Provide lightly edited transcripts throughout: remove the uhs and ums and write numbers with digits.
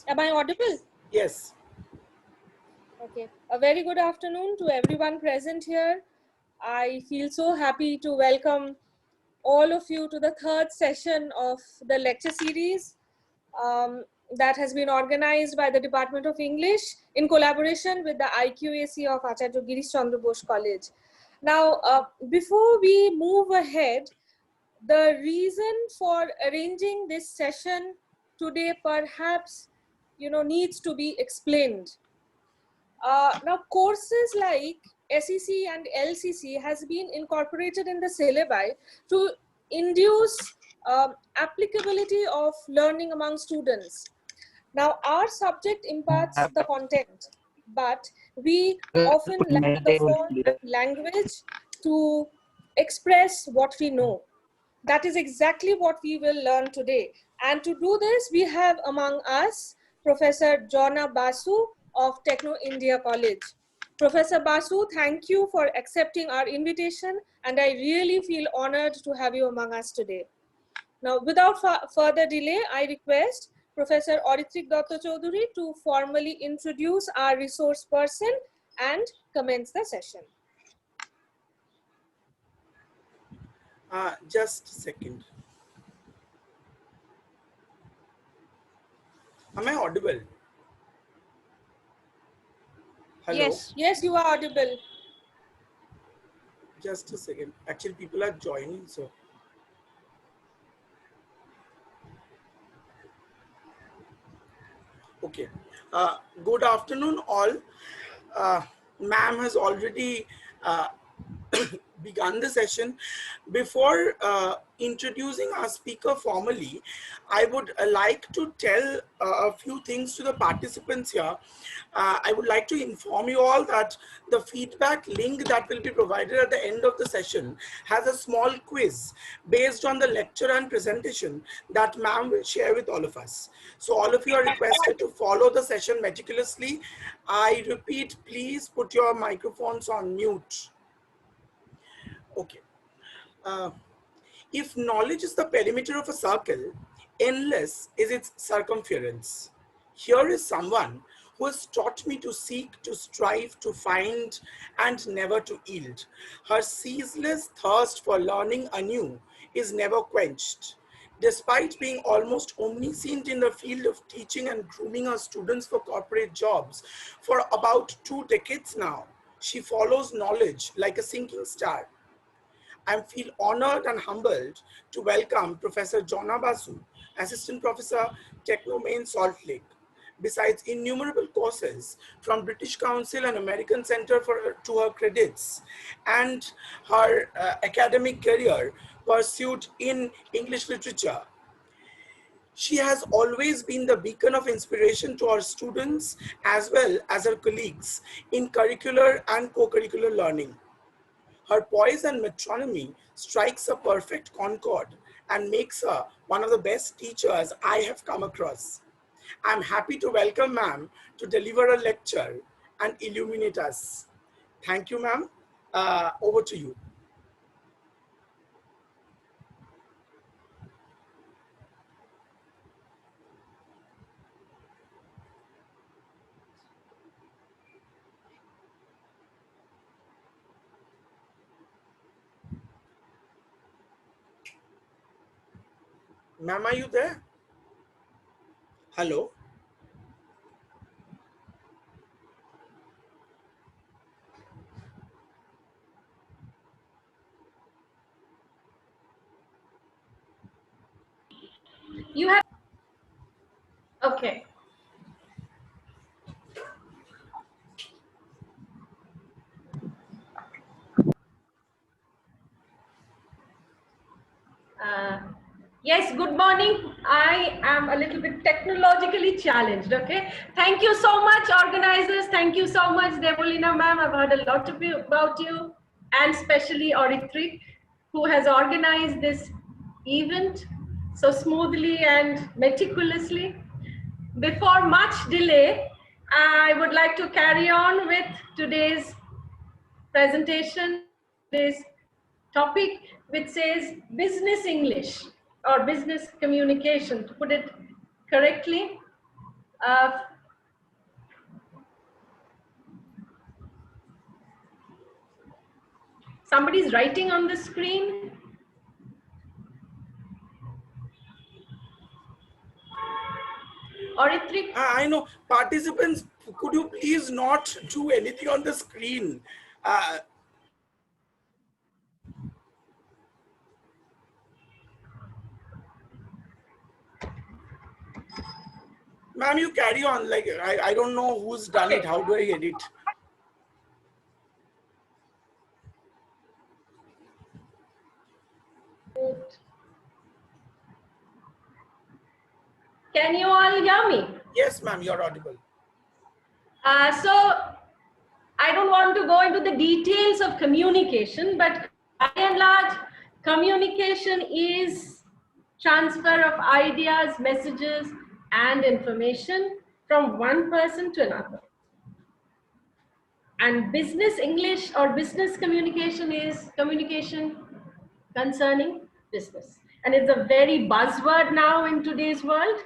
Am I audible? Yes. Okay. A very good afternoon to everyone present here. I feel so happy to welcome all of you to the third session of the lecture series that has been organized by the Department of English in collaboration with the IQAC of Acharya Girish Chandra Bose College. Now, before we move ahead, the reason for arranging this session today perhaps needs to be explained. Now courses like SEC and LCC has been incorporated in the syllabi to induce applicability of learning among students. Now our subject imparts the content, but we often lack the form and language to express what we know. That is exactly what we will learn today. And to do this, we have among us Professor Jonna Basu of Techno India College. Professor Basu, thank you for accepting our invitation, and I really feel honored to have you among us today. Now, without further delay, I request Professor Aritrik Datta Chaudhuri to formally introduce our resource person and commence the session. Just a second. Am I audible? Hello? Yes, you are audible. Just a second. Actually, people are joining, so. Okay. Good afternoon, all. Ma'am has already begun the session. Before introducing our speaker formally, I would like to tell a few things to the participants here. I would like to inform you all that the feedback link that will be provided at the end of the session has a small quiz based on the lecture and presentation that ma'am will share with all of us. So all of you are requested to follow the session meticulously. I repeat, please put your microphones on mute. Okay. If knowledge is the perimeter of a circle, endless is its circumference. Here is someone who has taught me to seek, to strive, to find, and never to yield. Her ceaseless thirst for learning anew is never quenched. Despite being almost omniscient in the field of teaching and grooming her students for corporate jobs for about 2 decades now, she follows knowledge like a sinking star. I feel honored and humbled to welcome Professor Jonna Basu, Assistant Professor, Techno Main Salt Lake. Besides innumerable courses from British Council and American Center to her credits and her academic career pursued in English literature, she has always been the beacon of inspiration to our students as well as her colleagues in curricular and co-curricular learning. Her poise and metronomy strikes a perfect concord and makes her one of the best teachers I have come across. I'm happy to welcome ma'am to deliver a lecture and illuminate us. Thank you, ma'am. Over to you. Ma'am, are you there? Hello? You have, okay. Yes, good morning. I am a little bit technologically challenged, okay? Thank you so much, organizers. Thank you so much, Devolina ma'am. I've heard a lot about you, and especially Aritrik, who has organized this event so smoothly and meticulously. Before much delay, I would like to carry on with today's presentation, today's topic, which says business English or business communication, to put it correctly. Uh, somebody's writing on the screen. Oritri? I know. Participants, could you please not do anything on the screen? Ma'am, you carry on. Like, I don't know who's done it. How do I edit? Can you all hear me? Yes, ma'am, you're audible. So I don't want to go into the details of communication, but by and large, communication is transfer of ideas, messages, and information from one person to another. And business English or business communication is communication concerning business. And it's a very buzzword now in today's world.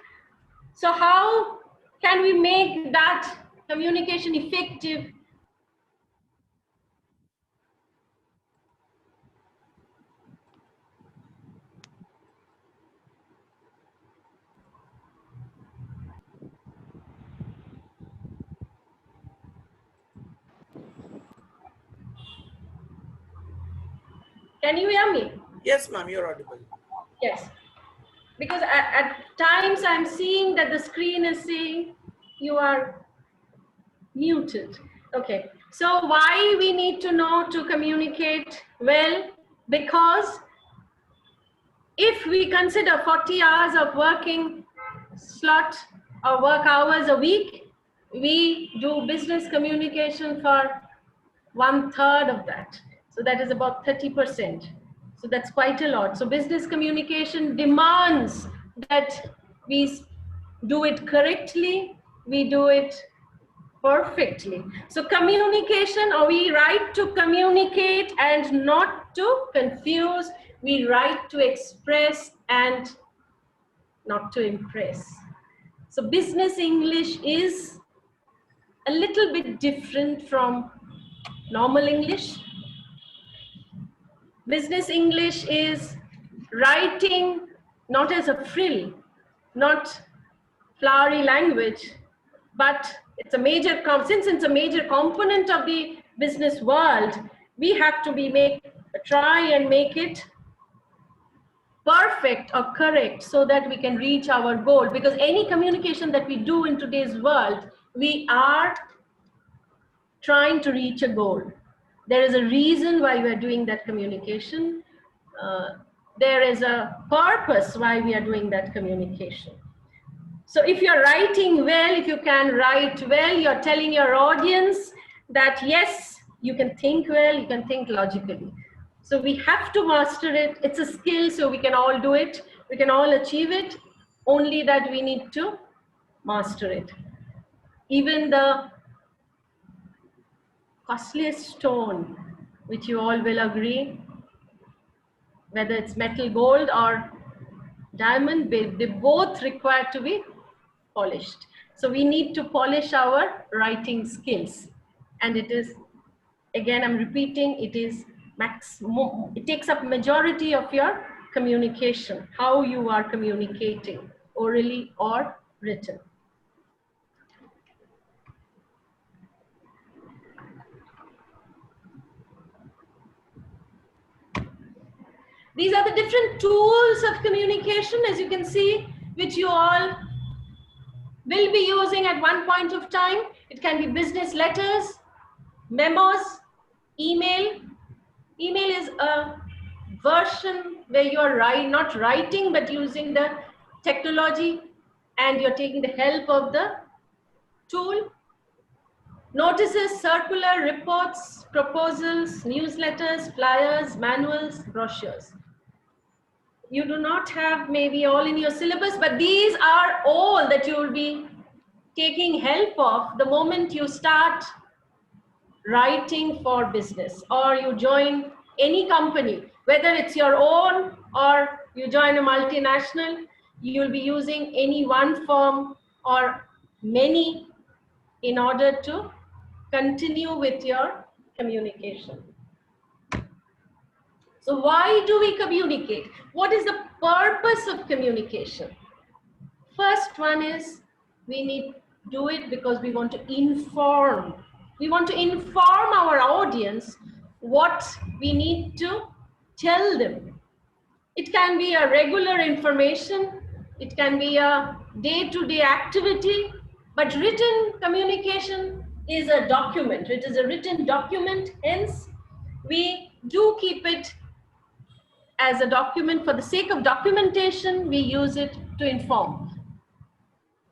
So how can we make that communication effective? Can you hear me? Yes, ma'am, you're audible. Yes. Because at times I'm seeing that the screen is saying you are muted. Okay. So why we need to know to communicate well? Because if we consider 40 hours of working slot or work hours a week, we do business communication for 1/3 of that. So that is about 30%. So that's quite a lot. So business communication demands that we do it correctly, we do it perfectly. So communication, or we write to communicate and not to confuse. We write to express and not to impress. So business English is a little bit different from normal English. Business English is writing not as a frill, not flowery language, but it's a major, since it's a major component of the business world, we have to try and make it perfect or correct so that we can reach our goal. Because any communication that we do in today's world, we are trying to reach a goal. There is a reason why we are doing that communication. There is a purpose why we are doing that communication. So if you're writing well, if you can write well, you're telling your audience that yes, you can think well, you can think logically. So we have to master it. It's a skill, so we can all do it. We can all achieve it, only that we need to master it. Even the costliest stone, which you all will agree, whether it's metal, gold, or diamond, they both require to be polished. So we need to polish our writing skills. And it is, again, I'm repeating, it takes up majority of your communication, how you are communicating, orally or written. These are the different tools of communication, as you can see, which you all will be using at one point of time. It can be business letters, memos, email. Email is a version where you are not writing, but using the technology, and you're taking the help of the tool. Notices, circular, reports, proposals, newsletters, flyers, manuals, brochures. You do not have maybe all in your syllabus, but these are all that you will be taking help of the moment you start writing for business, or you join any company, whether it's your own or you join a multinational. You will be using any one form or many in order to continue with your communication. So why do we communicate? What is the purpose of communication? First one is we need to do it because we want to inform. We want to inform our audience what we need to tell them. It can be a regular information. It can be a day-to-day activity, but written communication is a document. It is a written document. Hence, we do keep it as a document. For the sake of documentation, we use it to inform.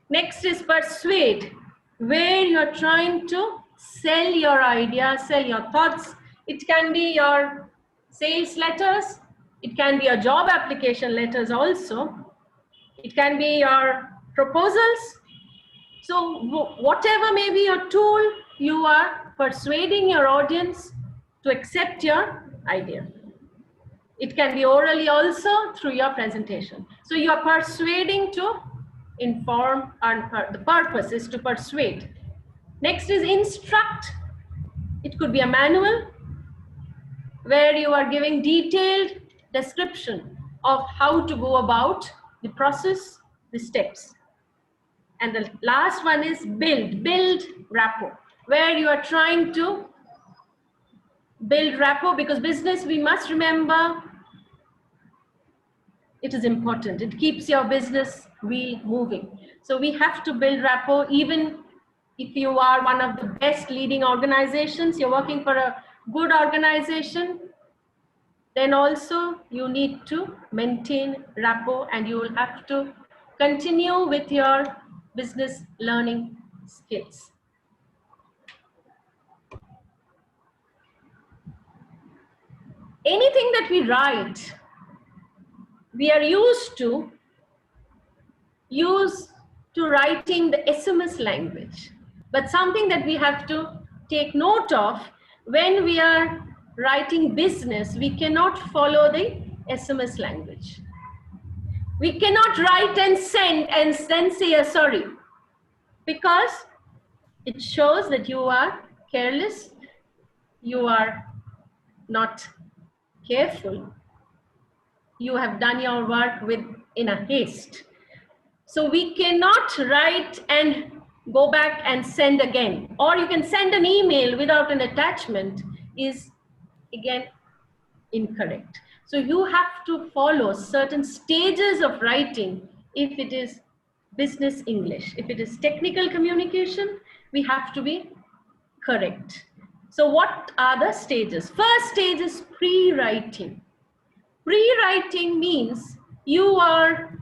Next is persuade, where you're trying to sell your idea, sell your thoughts. It can be your sales letters. It can be your job application letters also. It can be your proposals. So whatever may be your tool, you are persuading your audience to accept your idea. It can be orally also through your presentation. So you are persuading to inform, and the purpose is to persuade. Next is instruct. It could be a manual where you are giving detailed description of how to go about the process, the steps. And the last one is build rapport, where you are trying to build rapport, because business, we must remember, it is important. It keeps your business wheel moving. So we have to build rapport. Even if you are one of the best leading organizations, you're working for a good organization, then also you need to maintain rapport, and you will have to continue with your business learning skills. Anything that we write, we are used to writing the SMS language. But something that we have to take note of, when we are writing business, we cannot follow the SMS language. We cannot write and send and then say a sorry, because it shows that you are careless, you are not careful, you have done your work in a haste. So we cannot write and go back and send again. Or you can send an email without an attachment, is again incorrect. So you have to follow certain stages of writing if it is business English. If it is technical communication, we have to be correct. So what are the stages? First stage is pre-writing. Pre-writing means you are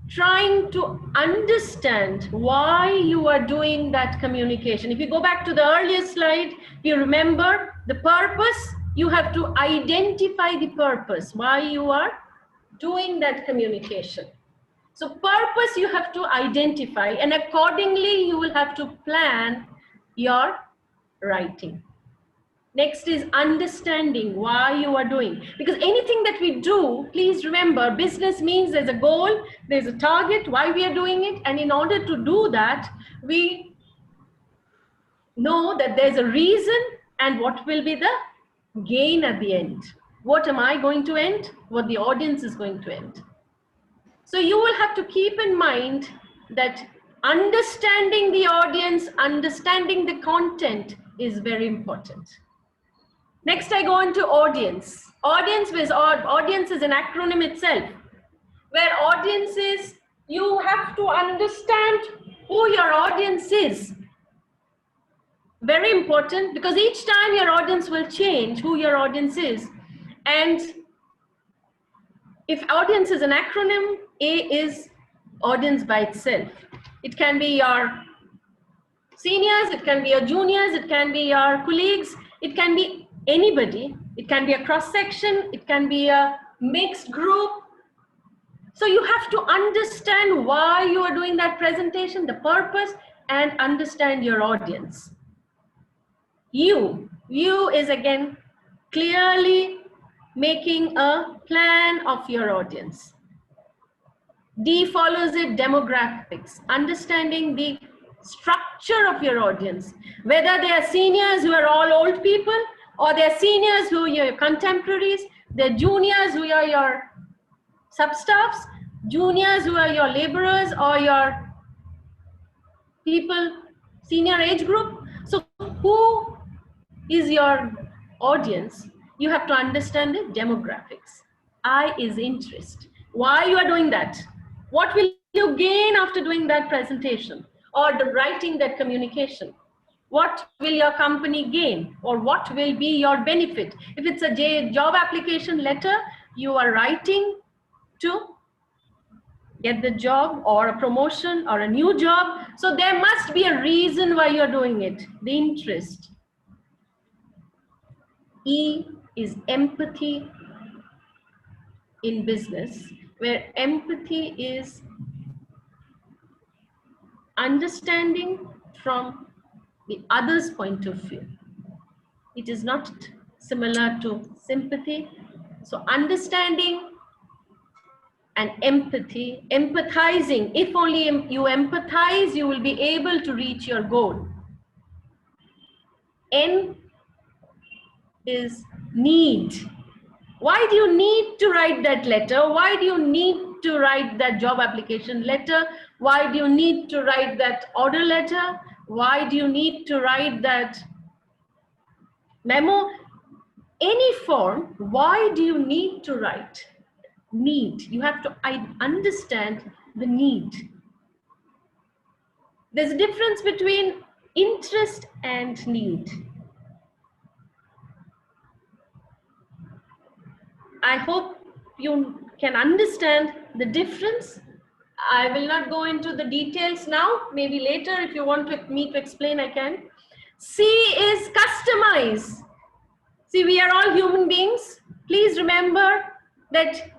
trying to understand why you are doing that communication. If you go back to the earlier slide, you remember the purpose. You have to identify the purpose, why you are doing that communication. So purpose you have to identify, and accordingly you will have to plan your writing. Next is understanding why you are doing. Because anything that we do, please remember, business means there's a goal, there's a target, why we are doing it. And in order to do that, we know that there's a reason and what will be the gain at the end. What am I going to end? What the audience is going to end. So you will have to keep in mind that understanding the audience, understanding the content is very important. Next, I go into audience. Audience is an acronym itself, where audience is, you have to understand who your audience is. Very important, because each time your audience will change who your audience is. And if audience is an acronym, A is audience by itself. It can be your seniors, it can be your juniors, it can be your colleagues, it can be anybody, it can be a cross-section, it can be a mixed group. So you have to understand why you are doing that presentation, the purpose, and understand your audience. You is again clearly making a plan of your audience. D follows it, demographics, understanding the structure of your audience, whether they are seniors who are all old people, or they're seniors who are your contemporaries, they're juniors who are your sub-staffs, juniors who are your laborers or your people, senior age group. So who is your audience? You have to understand the demographics. I is interest. Why you are doing that? What will you gain after doing that presentation or writing that communication? What will your company gain, or what will be your benefit? If it's a job application letter you are writing to get the job or a promotion or a new job, so there must be a reason why you're doing it, the interest. E is empathy in business, where empathy is understanding from the other's point of view. It is not similar to sympathy. So understanding and empathy, empathizing. If only you empathize, you will be able to reach your goal. N is need. Why do you need to write that letter? Why do you need to write that job application letter? Why do you need to write that order letter? Why do you need to write that memo? Any form, why do you need to write? Need. You have to understand the need. There's a difference between interest and need. I hope you can understand the difference. I will not go into the details now. Maybe later, if you want me to explain, I can. C is customize. See, we are all human beings. Please remember that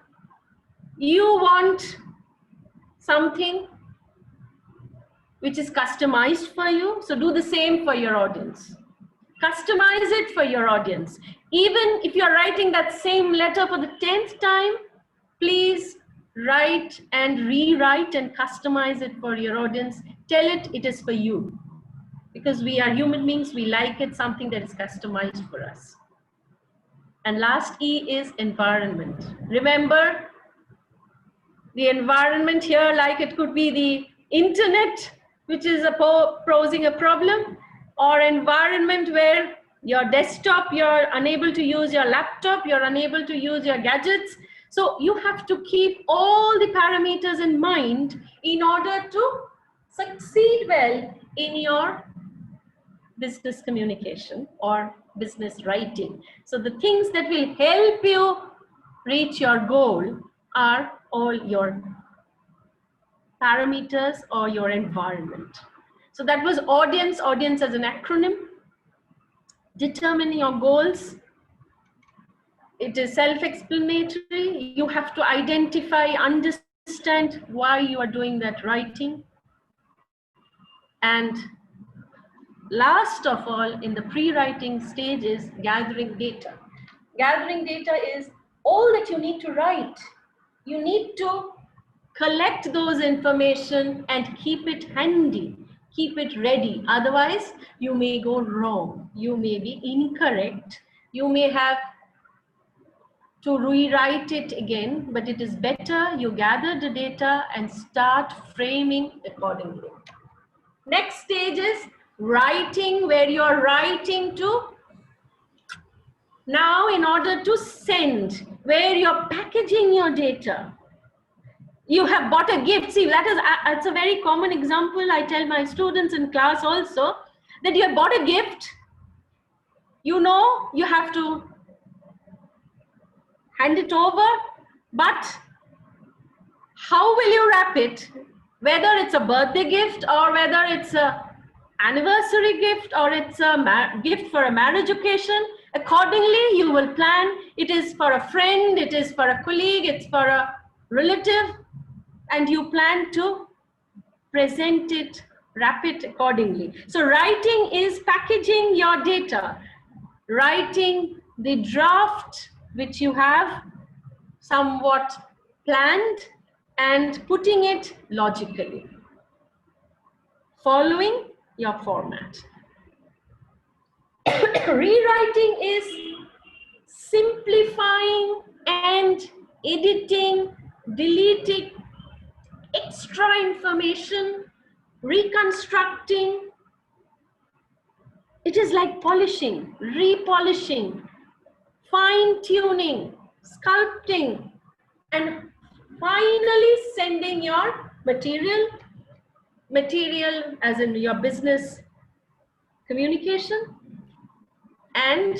you want something which is customized for you. So do the same for your audience. Customize it for your audience. Even if you're writing that same letter for the 10th time, please write and rewrite and customize it for your audience. Tell it it is for you. Because we are human beings, we like it, something that is customized for us. And last E is environment. Remember, the environment here, like it could be the internet, which is posing a problem, or environment where your desktop, you're unable to use your laptop, you're unable to use your gadgets. So you have to keep all the parameters in mind in order to succeed well in your business communication or business writing. So the things that will help you reach your goal are all your parameters or your environment. So that was audience, audience as an acronym. Determine your goals. It is self-explanatory. You have to identify, understand why you are doing that writing. And last of all, in the pre-writing stage is gathering data. Gathering data is all that you need to write. You need to collect those information and keep it handy, keep it ready. Otherwise, you may go wrong. You may be incorrect. You may have to rewrite it again, but it is better you gather the data and start framing accordingly. Next stage is writing, where you're writing to. Now, in order to send, where you're packaging your data. You have bought a gift. See, that's a very common example. I tell my students in class also that you have bought a gift. You know, you have to hand it over, but how will you wrap it? Whether it's a birthday gift or whether it's an anniversary gift or it's a gift for a marriage occasion, accordingly you will plan. It is for a friend, it is for a colleague, it's for a relative, and you plan to present it, wrap it accordingly. So writing is packaging your data, writing the draft which you have somewhat planned and putting it logically. following your format. Rewriting is simplifying and editing, deleting extra information, reconstructing. It is like polishing, repolishing, fine-tuning, sculpting, and finally sending your material as in your business communication, and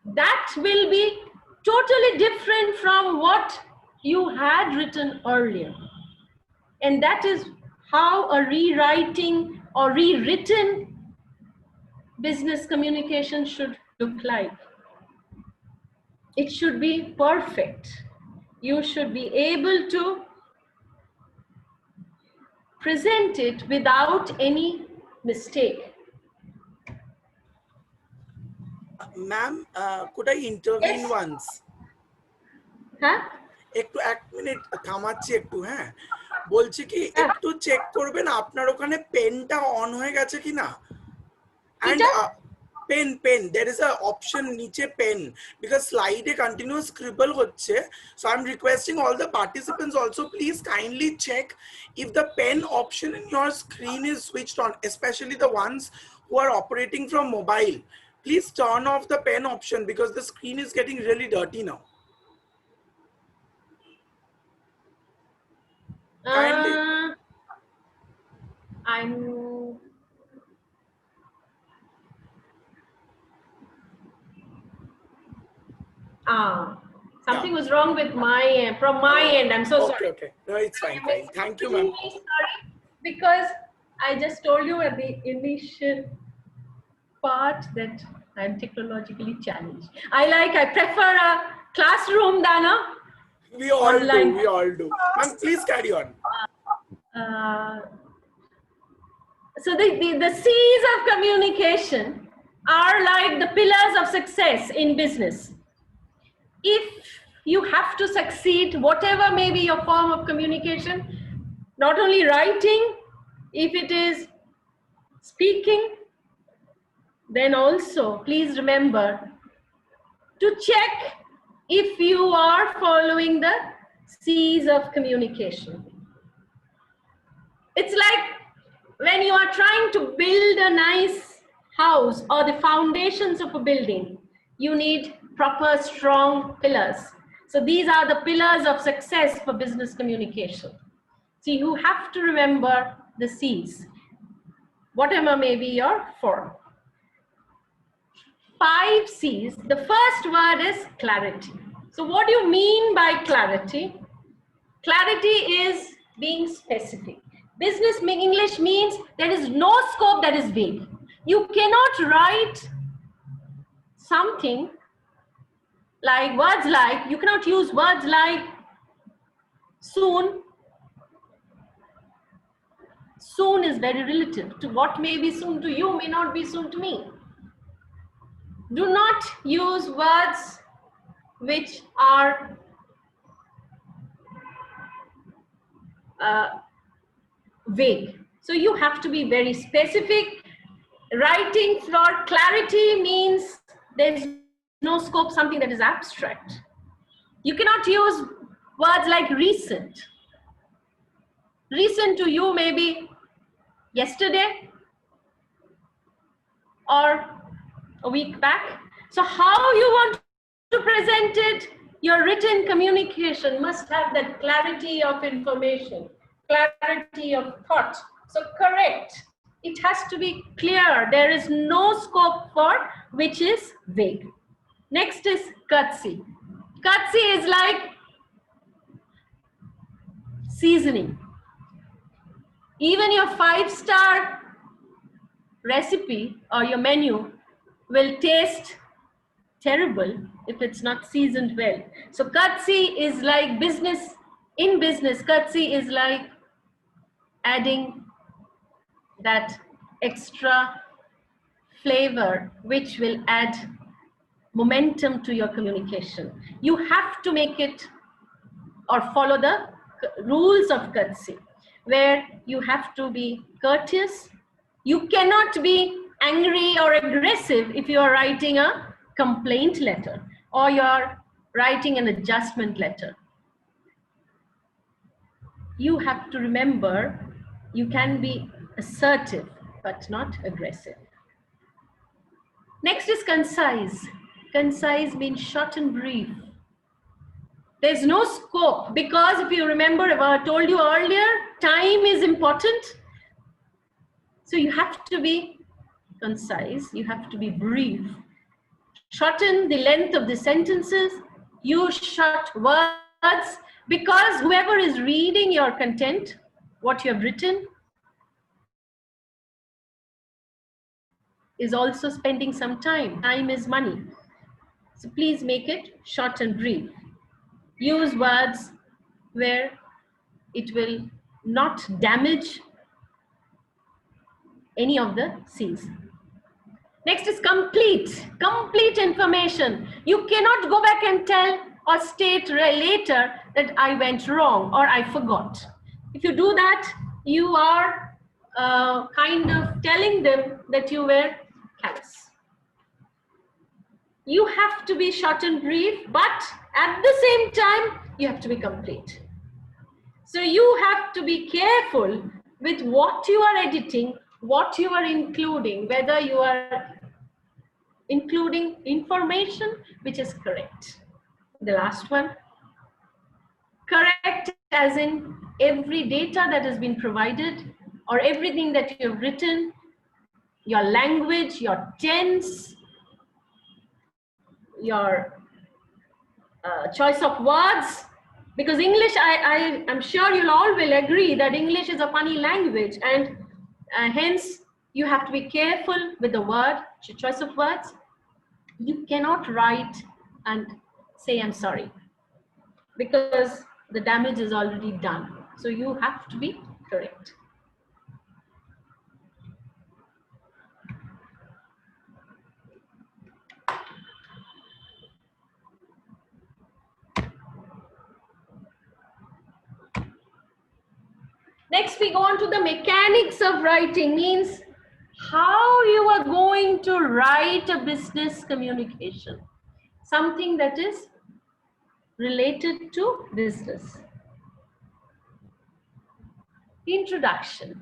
that will be totally different from what you had written earlier. And that is how a rewriting or rewritten business communication should look like. It should be perfect. You should be able to present it without any mistake. Ma'am, could I intervene Yes. once? Huh? একটু 1 minute থামাচ্ছি একটু, হ্যাঁ বলছি কি একটু check করবেন আপনার ওখানে পেনটা অন হয়ে গেছে কিনা, and pen there is a option niche pen, because slide e continuous scribble hocche. So I'm requesting all the participants also, please kindly check if the pen option in your screen is switched on, especially the ones who are operating from mobile. Please turn off the pen option because the screen is getting really dirty now. Something was wrong with my from my end. I'm so sorry. Okay. No, it's fine. Thank you, ma'am. Sorry, because I just told you at the initial part that I'm technologically challenged. I prefer a classroom than a We all online. do. We all do. Ma'am, please carry on. So the C's of communication are like the pillars of success in business. If you have to succeed, whatever may be your form of communication, not only writing, if it is speaking, then also please remember to check if you are following the C's of communication. It's like when you are trying to build a nice house or the foundations of a building, you need proper strong pillars. So these are the pillars of success for business communication. So you have to remember the C's, whatever may be your form. 5 C's. The first word is clarity. So what do you mean by clarity? Clarity is being specific. Business English means there is no scope that is vague. You cannot write something like words like, you cannot use words like soon. Soon is very relative to what may be soon to you, may not be soon to me. Do not use words which are vague. So you have to be very specific. Writing for clarity means there's no scope, something that is abstract. You cannot use words like recent. Recent to you may be yesterday or a week back. So how you want to present it, your written communication must have that clarity of information, clarity of thought. So correct. It has to be clear. There is no scope for which is vague. Next is curtsy. Curtsy is like seasoning. Even your 5-star recipe or your menu will taste terrible if it's not seasoned well. So curtsy is like business. In business, curtsy is like adding that extra flavor which will add momentum to your communication. You have to make it or follow the rules of curtsy. where you have to be courteous. You cannot be angry or aggressive if you are writing a complaint letter or you're writing an adjustment letter. You have to remember you can be assertive but not aggressive. Next is concise. Concise means short and brief. There's no scope, because if you remember, I told you earlier, time is important. So you have to be concise, you have to be brief. Shorten the length of the sentences, use short words, because whoever is reading your content, what you have written, is also spending some time. Time is money. So please make it short and brief. Use words where it will not damage any of the C's. Next is complete. Complete information. You cannot go back and tell or state later that I went wrong or I forgot. If you do that, you are kind of telling them that you were careless. You have to be short and brief, but at the same time, you have to be complete. So you have to be careful with what you are editing, what you are including, whether you are including information which is correct. The last one, correct as in every data that has been provided or everything that you have written, your language, your tense, your choice of words, because English, I'm sure you'll all will agree that English is a funny language, and hence you have to be careful with the word, choice of words. You cannot write and say I'm sorry, because the damage is already done. So you have to be correct. Next, we go on to the mechanics of writing, means how you are going to write a business communication, something that is related to business. Introduction.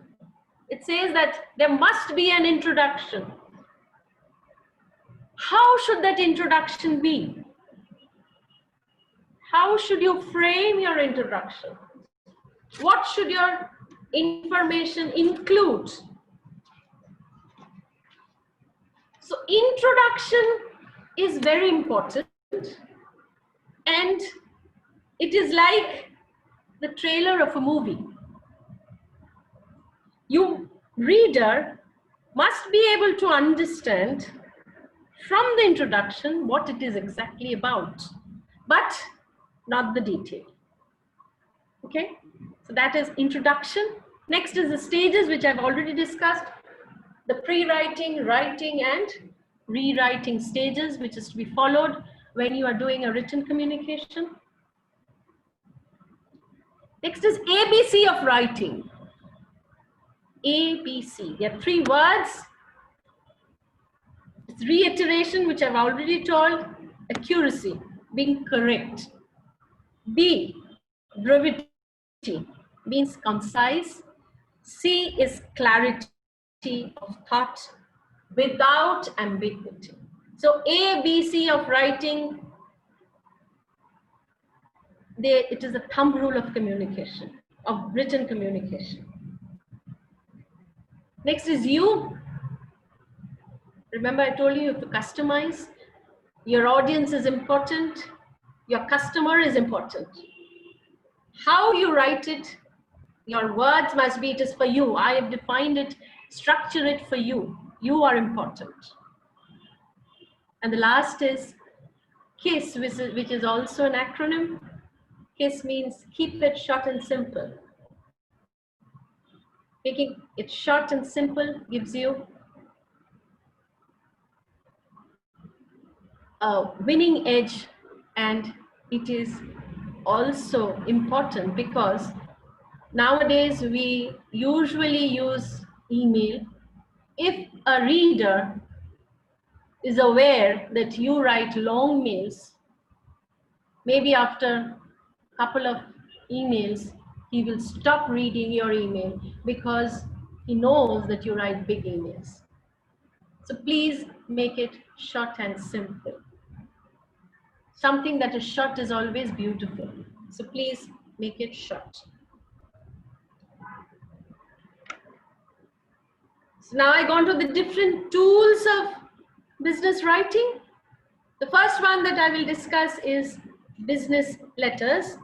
It says that there must be an introduction. How should that introduction be? How should you frame your introduction? What should your information include? So introduction is very important, and it is like the trailer of a movie. You, reader, must be able to understand from the introduction what it is exactly about, but not the detail. Okay, so that is introduction. Next is the stages, which I've already discussed. The pre-writing, writing, and rewriting stages, which is to be followed when you are doing a written communication. Next is ABC of writing. ABC. There are 3 words. It's reiteration, which I've already told. Accuracy, being correct. B, brevity, means concise. C is clarity of thought without ambiguity. So A, B, C of writing, it is a thumb rule of communication, of written communication. Next is U. Remember I told you have to customize. Your audience is important. Your customer is important. How you write it, your words must be, it is for you. I have defined it, structure it for you. You are important. And the last is KISS, which is also an acronym. KISS means keep it short and simple. Making it short and simple gives you a winning edge, and it is also important because Nowadays, we usually use email. If a reader is aware that you write long mails, maybe after a couple of emails, he will stop reading your email because he knows that you write big emails. So please make it short and simple. Something that is short is always beautiful. So please make it short. So now I go on to the different tools of business writing. The first one that I will discuss is business letters.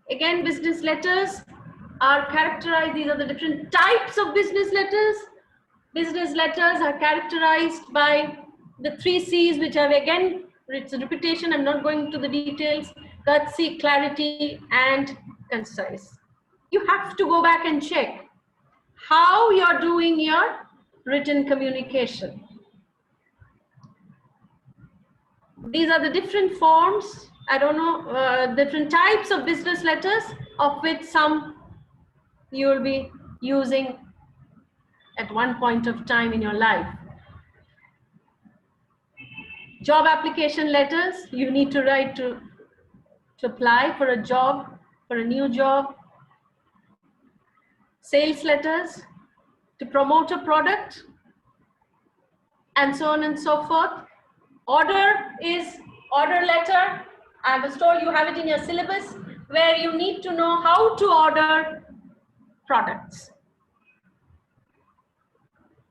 Again, business letters are characterized, these are the different types of business letters. Business letters are characterized by the 3 C's, which are, again, it's a repetition, I'm not going to the details: courtesy, clarity, and concise. You have to go back and check how you're doing your written communication. These are the different forms, I don't know, different types of business letters, of which some you will be using at one point of time in your life. Job application letters, you need to write to apply for a job, for a new job. Sales letters, to promote a product, and so on and so forth. Order is order letter. I was told you have it in your syllabus, where you need to know how to order products.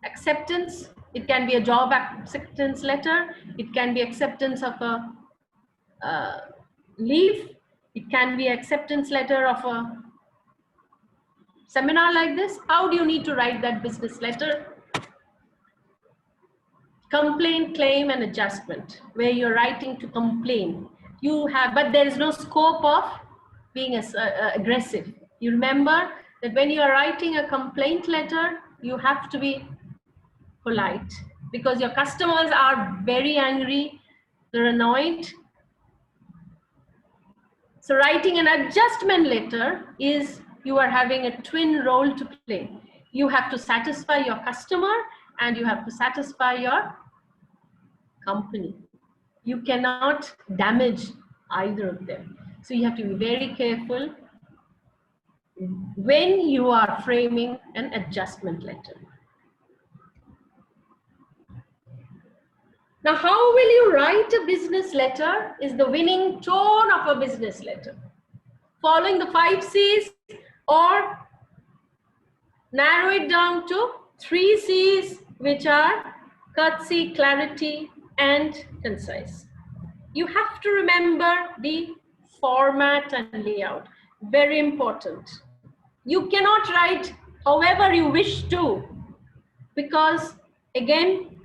Acceptance, it can be a job acceptance letter, it can be acceptance of a leave, it can be acceptance letter of a seminar like this. How do you need to write that business letter? Complaint, claim, and adjustment, where you're writing to complain. You have, but there is no scope of being aggressive. You remember that when you are writing a complaint letter, you have to be polite, because your customers are very angry, they're annoyed. So writing an adjustment letter is, you are having a twin role to play. You have to satisfy your customer and you have to satisfy your company. You cannot damage either of them. So you have to be very careful when you are framing an adjustment letter. Now, how will you write a business letter is the winning tone of a business letter. Following the 5 C's, or narrow it down to 3 C's, which are courtesy, clarity, and concise. You have to remember the format and layout. Very important. You cannot write however you wish to, because again,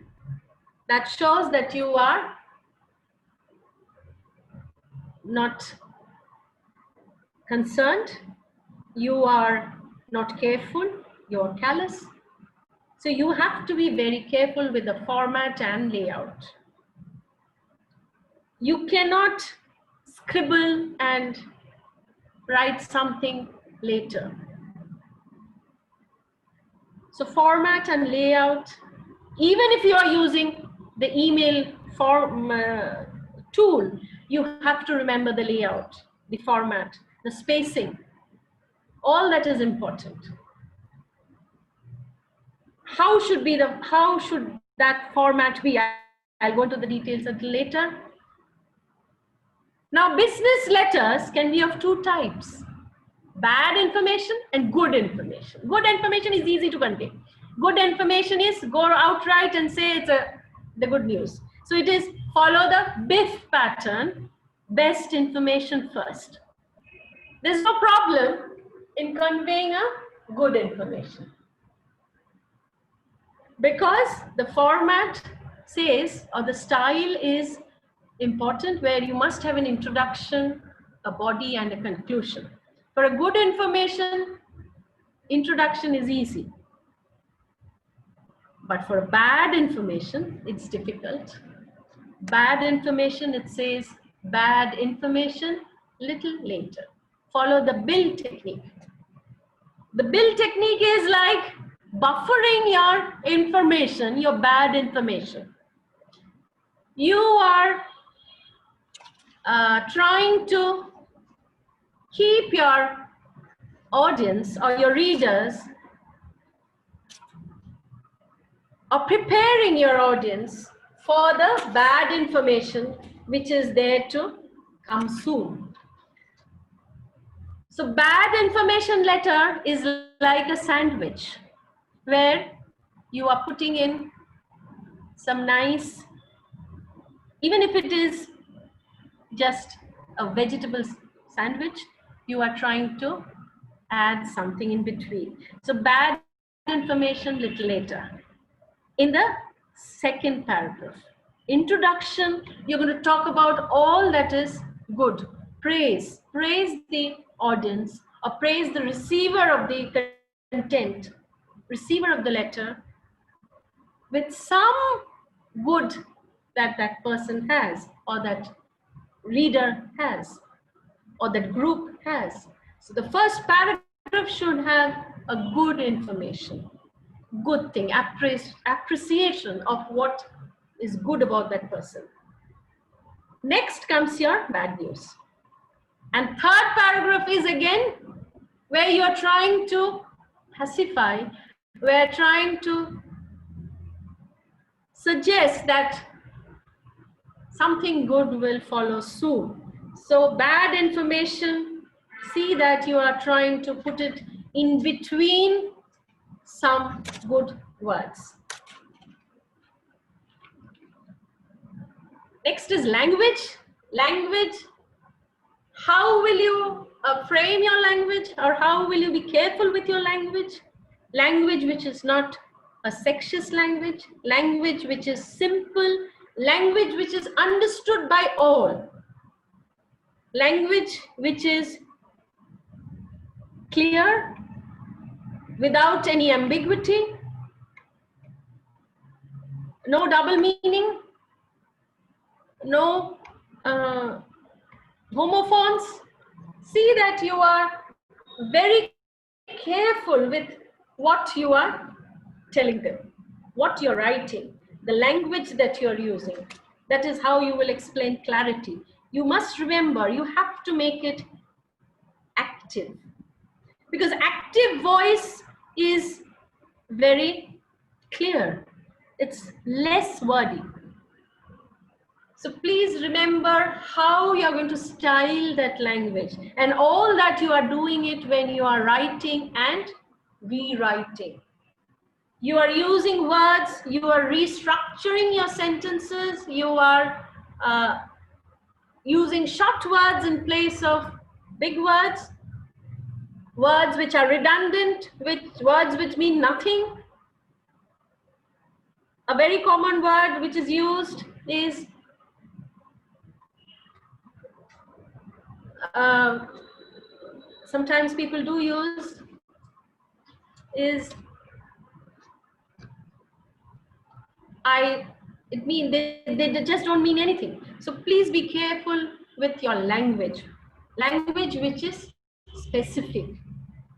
that shows that you are not concerned, you are not careful, you're callous. So you have to be very careful with the format and layout. You cannot scribble and write something later. So format and layout, even if you are using the email form tool, you have to remember the layout, the format, the spacing. All that is important. How should that format be? I'll go into the details a little later. Now, business letters can be of 2 types: bad information and good information. Good information is easy to convey. Good information is go outright and say it's the good news. So it is follow the BIF pattern, best information first. There's no problem in conveying a good information, because the format says, or the style is important, where you must have an introduction, a body, and a conclusion. For a good information, introduction is easy. But for bad information, it's difficult. Bad information, it says bad information little later. follow the bill technique. The bill technique is like buffering your information, your bad information. You are trying to keep your audience or your readers, or preparing your audience for the bad information which is there to come soon. So bad information letter is like a sandwich where you are putting in some nice, even if it is just a vegetable sandwich, you are trying to add something in between. So bad information little later. In the second paragraph, introduction, you're going to talk about all that is good. Praise the audience, or praise the receiver of the content, receiver of the letter, with some good that that person has, or that reader has, or that group has. So the first paragraph should have a good information, good thing, appreciation of what is good about that person. Next comes your bad news. And third paragraph is again where you're trying to pacify, we're trying to suggest that something good will follow soon. So bad information, see that you are trying to put it in between some good words. Next is language. Language, how will you frame your language, or how will you be careful with your language? Language which is not a sexist language, language which is simple, language which is understood by all, language which is clear, without any ambiguity, no double meaning, no homophones. See that you are very careful with what you are telling them, what you're writing, the language that you're using. That is how you will explain clarity. You must remember, you have to make it active, because active voice is very clear. It's less wordy. So please remember how you're going to style that language, and all that you are doing it when you are writing and rewriting. You are using words, you are restructuring your sentences, you are using short words in place of big words, words which are redundant, words which mean nothing. A very common word which is used is sometimes people do use is it means they just don't mean anything. So please be careful with your language. Language which is specific,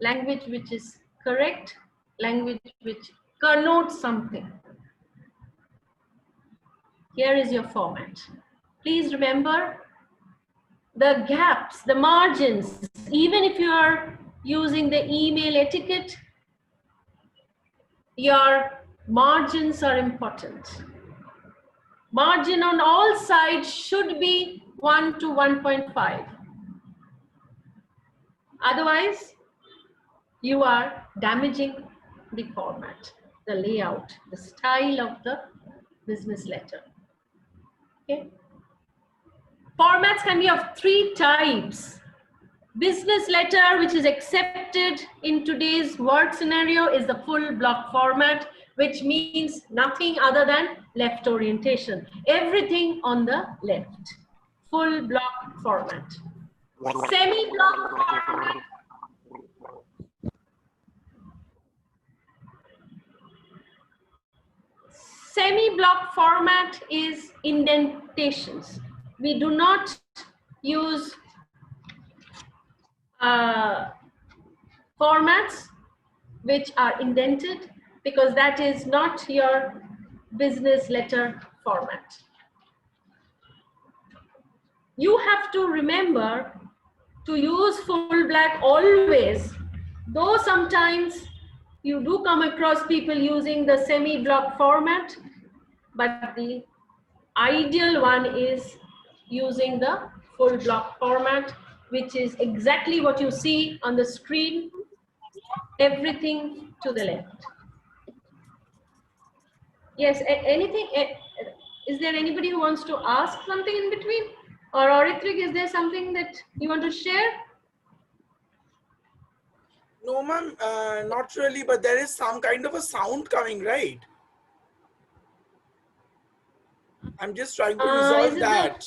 language which is correct, language which connotes something. Here is your format. Please remember the gaps, the margins. Even if you are using the email etiquette, your margins are important. Margin on all sides should be 1 to 1.5. Otherwise, you are damaging the format, the layout, the style of the business letter. Okay. Formats can be of 3 types. Business letter, which is accepted in today's work scenario, is the full block format, which means nothing other than left orientation. Everything on the left. Full block format. Semi-block format. Semi-block format is indentations. We do not use formats which are indented, because that is not your business letter format. You have to remember to use full black always, though sometimes you do come across people using the semi-block format, but the ideal one is using the full block format, which is exactly what you see on the screen, everything to the left. Yes, anything, is there anybody who wants to ask something in between? Or Orithrik, is there something that you want to share? No, ma'am, not really, but there is some kind of a sound coming, right? I'm just trying to resolve that.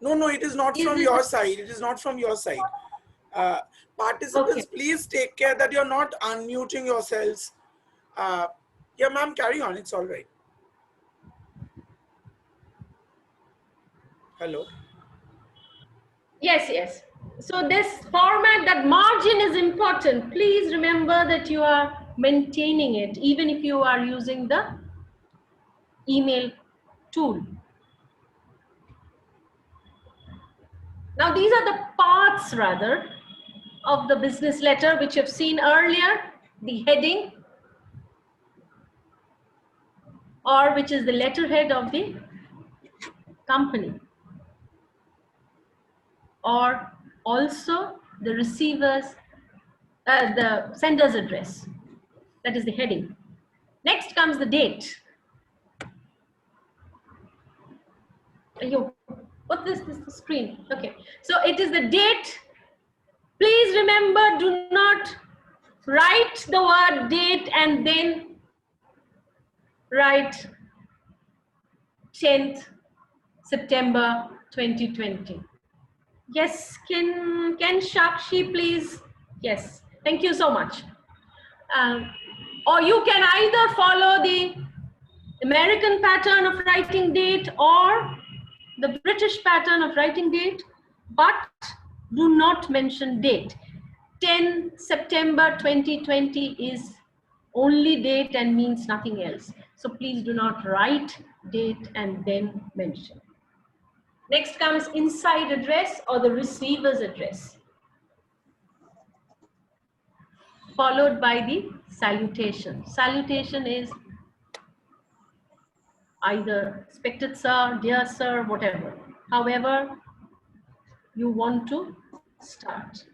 No, it is not from your side. It is not from your side. Participants, Okay. please take care that you're not unmuting yourselves. Yeah, ma'am, carry on. It's all right. Hello. Yes, yes. So this format, that margin is important. Please remember that you are maintaining it, even if you are using the email tool. Now, these are the parts, rather, of the business letter, which you've seen earlier, the heading, or which is the letterhead of the company, or also the receiver's, the sender's address. That is the heading. Next comes the date. What is this? The screen. Okay. So it is the date. Please remember, do not write the word date and then write 10th September 2020. Yes, can Shakshi please? Yes, thank you so much. Or you can either follow the American pattern of writing date or the British pattern of writing date, but do not mention date. 10 September 2020 is only date and means nothing else. So please do not write date and then mention. Next comes inside address or the receiver's address, followed by the salutation. Salutation is either respected sir, dear sir, whatever. However you want to start.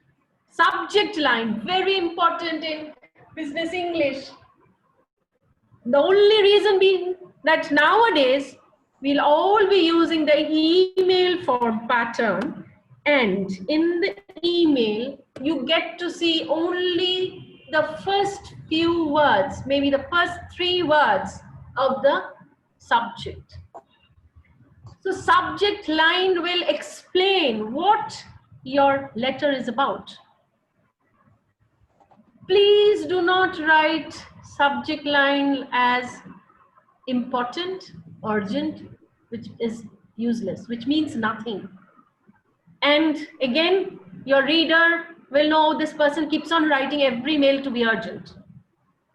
Subject line, very important in business English. The only reason being that nowadays we'll all be using the email form pattern, and in the email you get to see only the first few words, maybe the first 3 words of the subject. So subject line will explain what your letter is about. Please do not write subject line as important, urgent, which is useless, which means nothing. And again, your reader will know this person keeps on writing every mail to be urgent.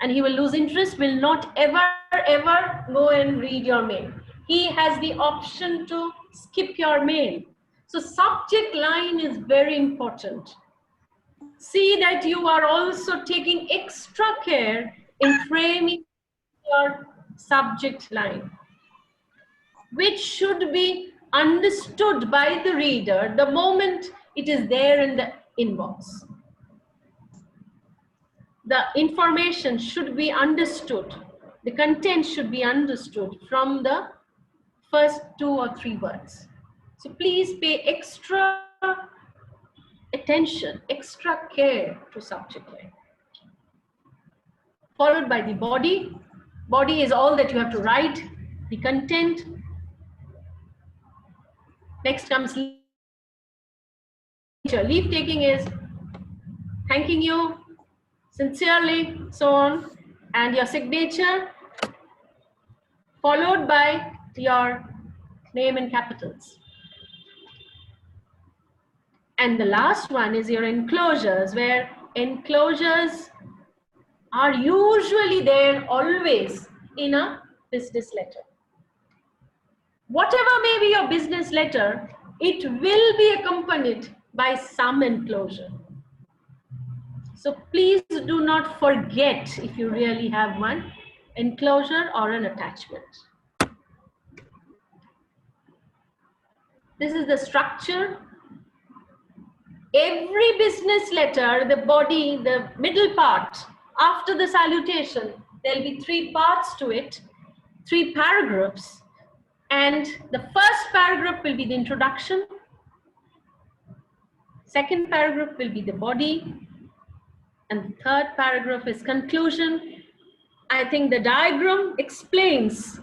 And he will lose interest, will not ever go and read your mail. He has the option to skip your mail. So subject line is very important. See that you are also taking extra care in framing your subject line, which should be understood by the reader the moment it is there in the inbox. The information should be understood. The content should be understood from the first 2 or 3 words. So please pay extra attention, extra care to subject line. Followed by the body. Body is all that you have to write, the content. Next comes leave. Leave taking is thanking you sincerely, so on, and your signature, followed by your name in capitals. And the last one is your enclosures, where enclosures are usually there always in a business letter. Whatever may be your business letter, it will be accompanied by some enclosure. So please do not forget, if you really have one, enclosure or an attachment. This is the structure. Every business letter, the body, the middle part, after the salutation, there'll be 3 parts to it, 3 paragraphs. And the first paragraph will be the introduction. Second paragraph will be the body. And the third paragraph is conclusion. I think the diagram explains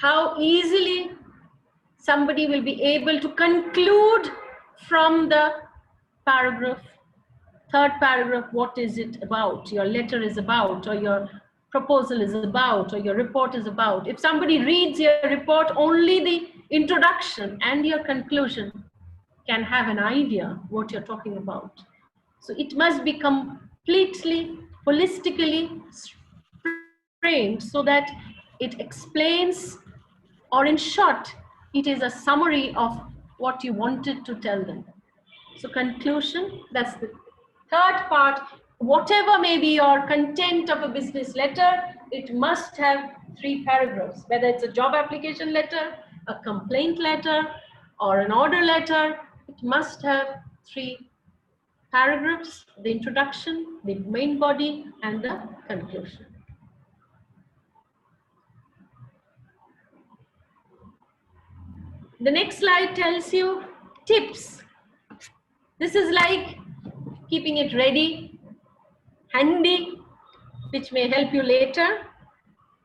how easily somebody will be able to conclude from the paragraph, third paragraph, what is it about, your letter is about, or your proposal is about, or your report is about. If somebody reads your report, only the introduction and your conclusion can have an idea what you're talking about. So it must be completely, holistically framed so that it explains, or in short, it is a summary of what you wanted to tell them. So conclusion, that's the third part. Whatever may be your content of a business letter, it must have 3 paragraphs, whether it's a job application letter, a complaint letter, or an order letter. It must have 3 paragraphs, the introduction, the main body, and the conclusion. The next slide tells you tips. This is like keeping it ready, handy, which may help you later.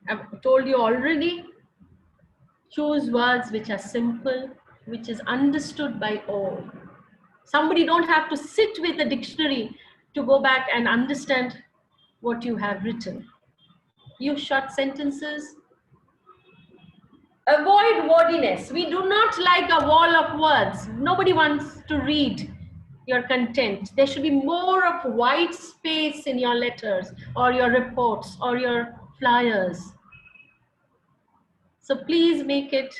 I've told you already, choose words which are simple, which is understood by all. Somebody don't have to sit with a dictionary to go back and understand what you have written. Use short sentences. Avoid wordiness. We do not like a wall of words. Nobody wants to read your content. There should be more of white space in your letters or your reports or your flyers. So please make it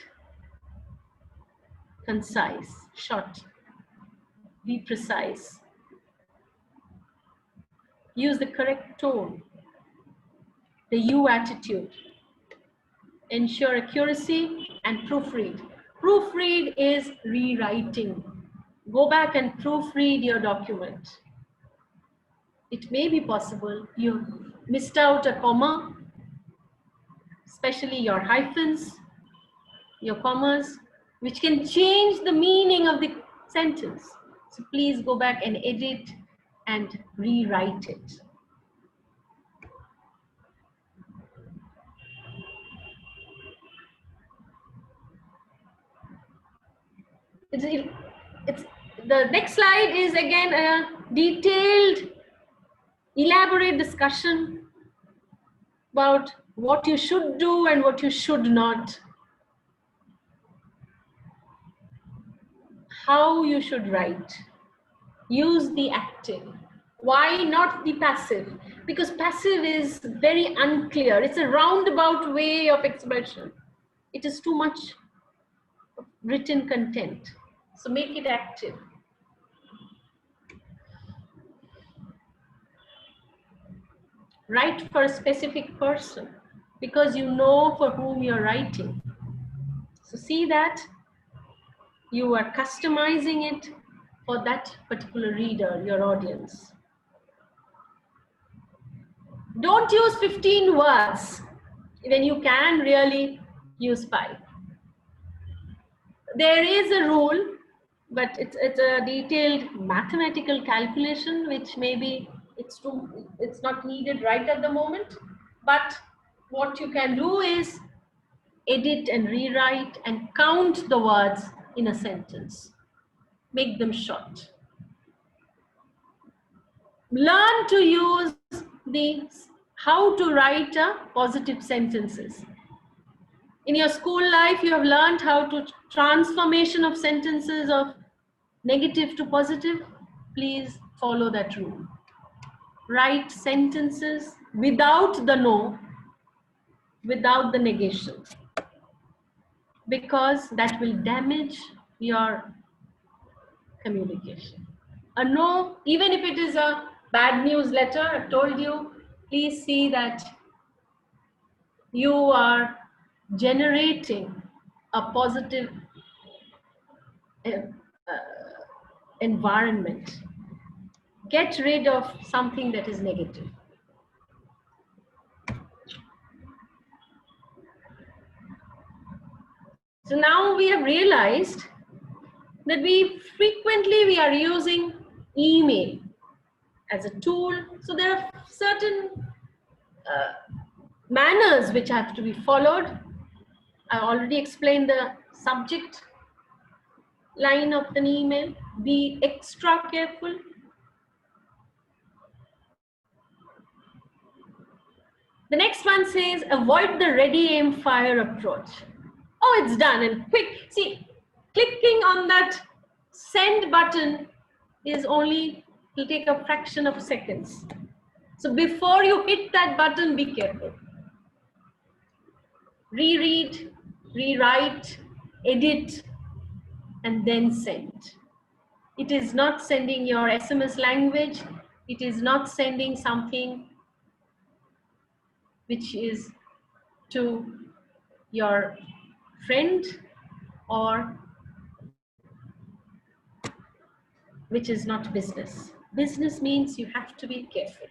concise, short, be precise. Use the correct tone, the you attitude. Ensure accuracy and proofread. Proofread is rewriting. Go back and proofread your document. It may be possible you missed out a comma, especially your hyphens, your commas, which can change the meaning of the sentence. So please go back and edit and rewrite it. The next slide is again a detailed, elaborate discussion about what you should do and what you should not. How you should write. Use the active. Why not the passive? Because passive is very unclear. It's a roundabout way of expression. It is too much written content. So make it active. Write for a specific person because you know for whom you're writing. So see that you are customizing it for that particular reader, your audience. Don't use 15 words when you can really use 5. There is a rule, but it's a detailed mathematical calculation, which maybe it's not needed right at the moment. But what you can do is edit and rewrite and count the words in a sentence. Make them short. Learn to use how to write positive sentences. In your school life, you have learned how to transformation of sentences of Negative to positive, please follow that rule. Write sentences without the no, without the negation, because that will damage your communication. A no, even if it is a bad news letter, I've told you, please see that you are generating a positive environment. Get rid of something that is negative. So now we have realized that we are using email as a tool. So there are certain manners which have to be followed. I already explained the subject line of an email. Be extra careful. The next one says, avoid the ready, aim, fire approach. Oh, it's done and quick. See, clicking on that send button is only, it'll take a fraction of seconds. So before you hit that button, be careful. Reread, rewrite, edit, and then send. It is not sending your SMS language. It is not sending something which is to your friend or which is not business. Business means you have to be careful.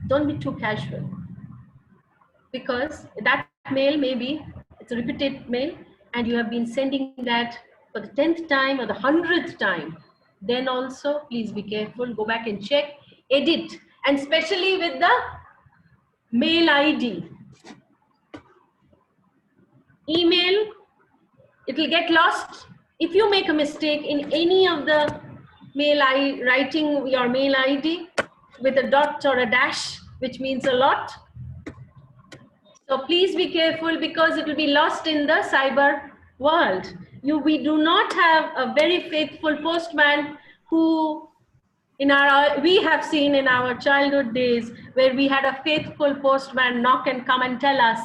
Don't be too casual, because that mail maybe it's a repeated mail and you have been sending that for the 10th time or the 100th time. Then also please be careful, go back and check, edit, and especially with the mail ID. Email, it will get lost. If you make a mistake in any of the mail writing your mail ID with a dot or a dash, which means a lot. So please be careful, because it will be lost in the cyber world. We do not have a very faithful postman who we have seen in our childhood days where we had a faithful postman knock and come and tell us,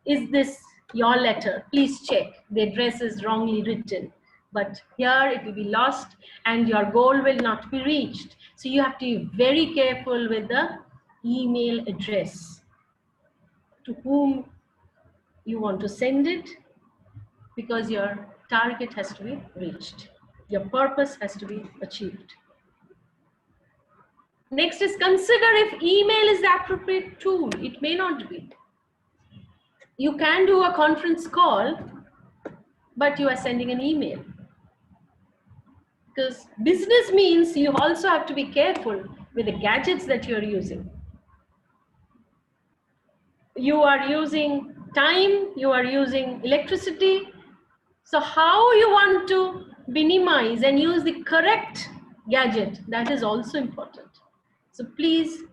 is this your letter? Please check. The address is wrongly written. But here it will be lost and your goal will not be reached. So you have to be very careful with the email address, to whom you want to send it, because your target has to be reached. Your purpose has to be achieved. Next is, consider if email is the appropriate tool. It may not be. You can do a conference call, but you are sending an email. Because business means you also have to be careful with the gadgets that you're using. You are using time, you are using electricity. So how you want to minimize and use the correct gadget, that is also important. So please,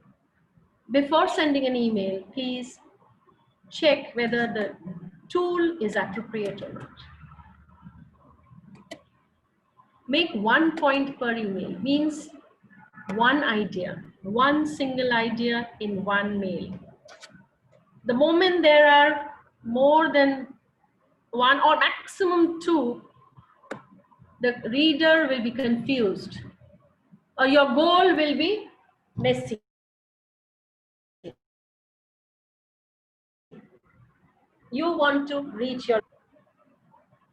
before sending an email, please check whether the tool is appropriate or not. Make 1 point per email, means one idea, one single idea in one mail. The moment there are more than one or maximum two, the reader will be confused, or your goal will be messy. You want to reach your,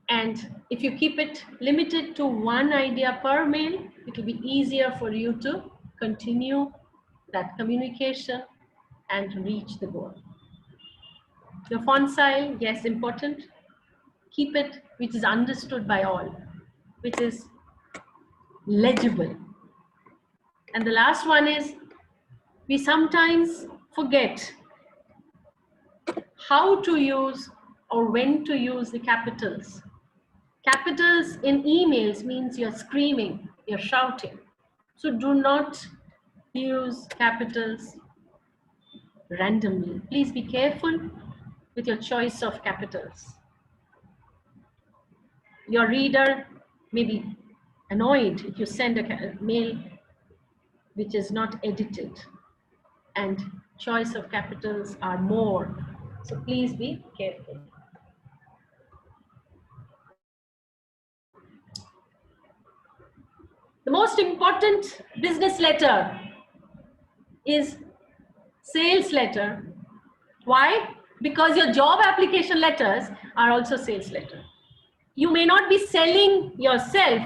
and if you keep it limited to one idea per mail, it will be easier for you to continue that communication and reach the goal. The font style, yes, important. Keep it which is understood by all, which is legible. And the last one is, we sometimes forget how to use or when to use the capitals. Capitals in emails means you're screaming, you're shouting. So do not use capitals randomly. Please be careful with your choice of capitals. your reader may be annoyed if you send a mail which is not edited, and choice of capitals are more. So please be careful. The most important business letter is sales letter. Why? Because your job application letters are also sales letter. You may not be selling yourself,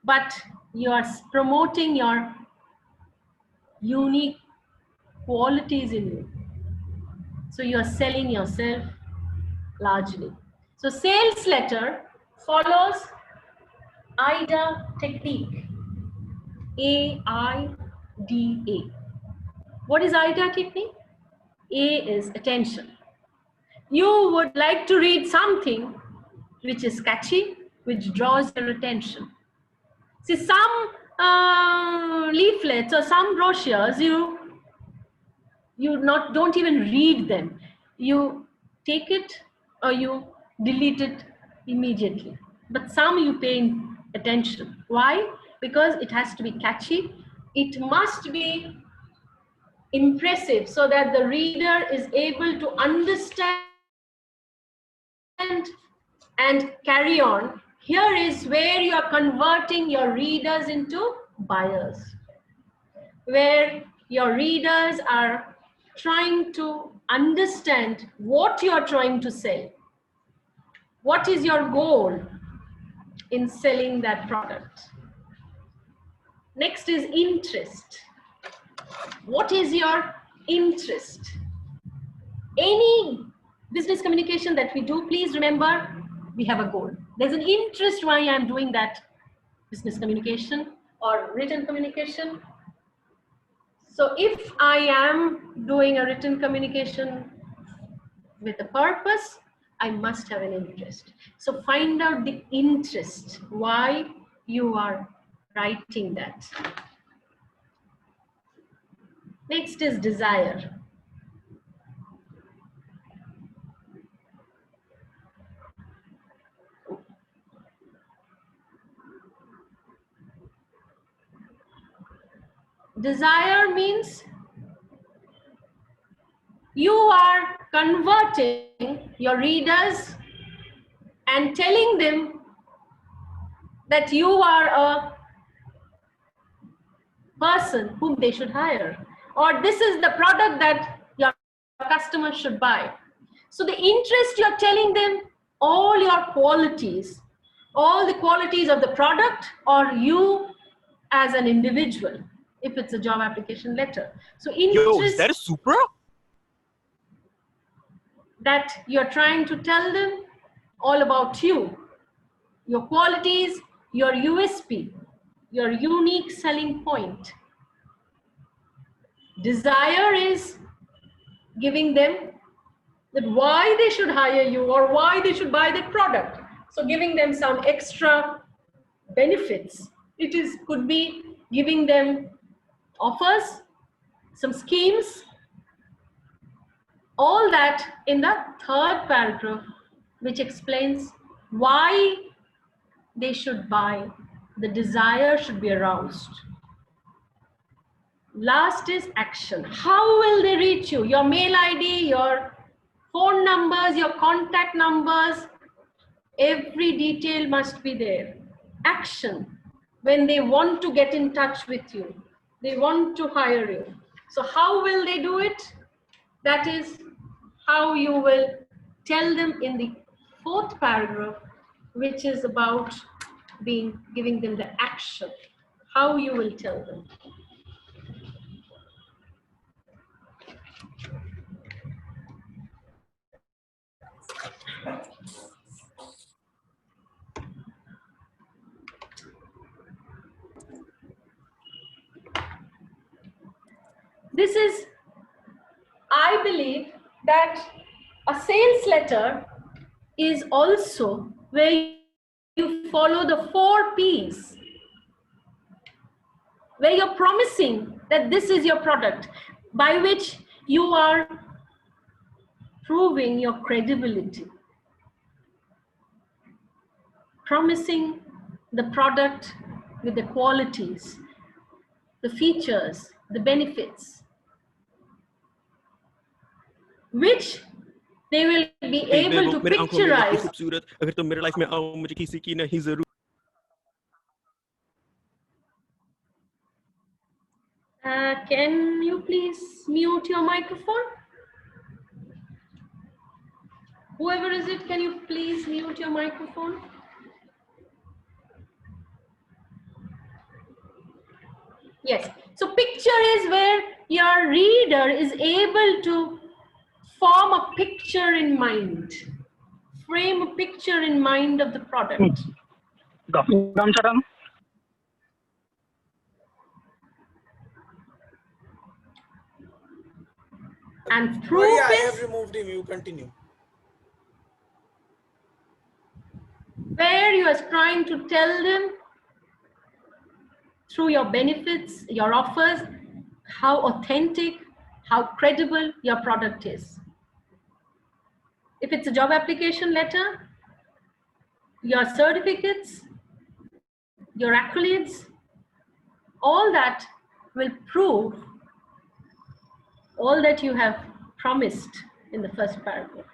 but you are promoting your unique qualities in you. So you are selling yourself largely. So sales letter follows AIDA technique. AIDA. What is AIDA technique? A is attention. You would like to read something which is catchy, which draws your attention. See, some leaflets or some brochures, you don't even read them. You take it or you delete it immediately. But some you pay attention. Why? Because it has to be catchy. It must be impressive so that the reader is able to understand and carry on. Here is where you are converting your readers into buyers, where your readers are trying to understand what you are trying to sell. What is your goal in selling that product? Next is interest. What is your interest? Any business communication that we do, please remember, we have a goal. There's an interest why I'm doing that business communication or written communication. So if I am doing a written communication with a purpose, I must have an interest. So find out the interest, why you are writing that. Next is desire. Desire means you are converting your readers and telling them that you are a person whom they should hire, or this is the product that your customers should buy. So the interest, you're telling them all your qualities, all the qualities of the product or you as an individual, if it's a job application letter. So interest. Yo, is that a Supra? That you're trying to tell them all about you, your qualities, your USP, your unique selling point. Desire is giving them that why they should hire you or why they should buy that product. So giving them some extra benefits. It could be giving them offers, some schemes, all that in the third paragraph, which explains why they should buy. The desire should be aroused. Last is action. How will they reach you? Your mail ID, your phone numbers, your contact numbers, every detail must be there. Action. When they want to get in touch with you, they want to hire you. So how will they do it? That is how you will tell them in the fourth paragraph, which is about giving them the action. How you will tell them. This is, I believe that a sales letter is also where you follow the 4 P's, where you're promising that this is your product, by which you are proving your credibility. promising the product with the qualities, the features, the benefits, which they will be able to picturize. Can you please mute your microphone? Whoever is it, can you please mute your microphone? Yes. So picture is where your reader is able to form a picture in mind, frame a picture in mind of the product. And proof Sorry, I is have removed him. You continue. where you are trying to tell them through your benefits, your offers, how authentic, how credible your product is. If it's a job application letter, your certificates, your accolades, all that will prove all that you have promised in the first paragraph.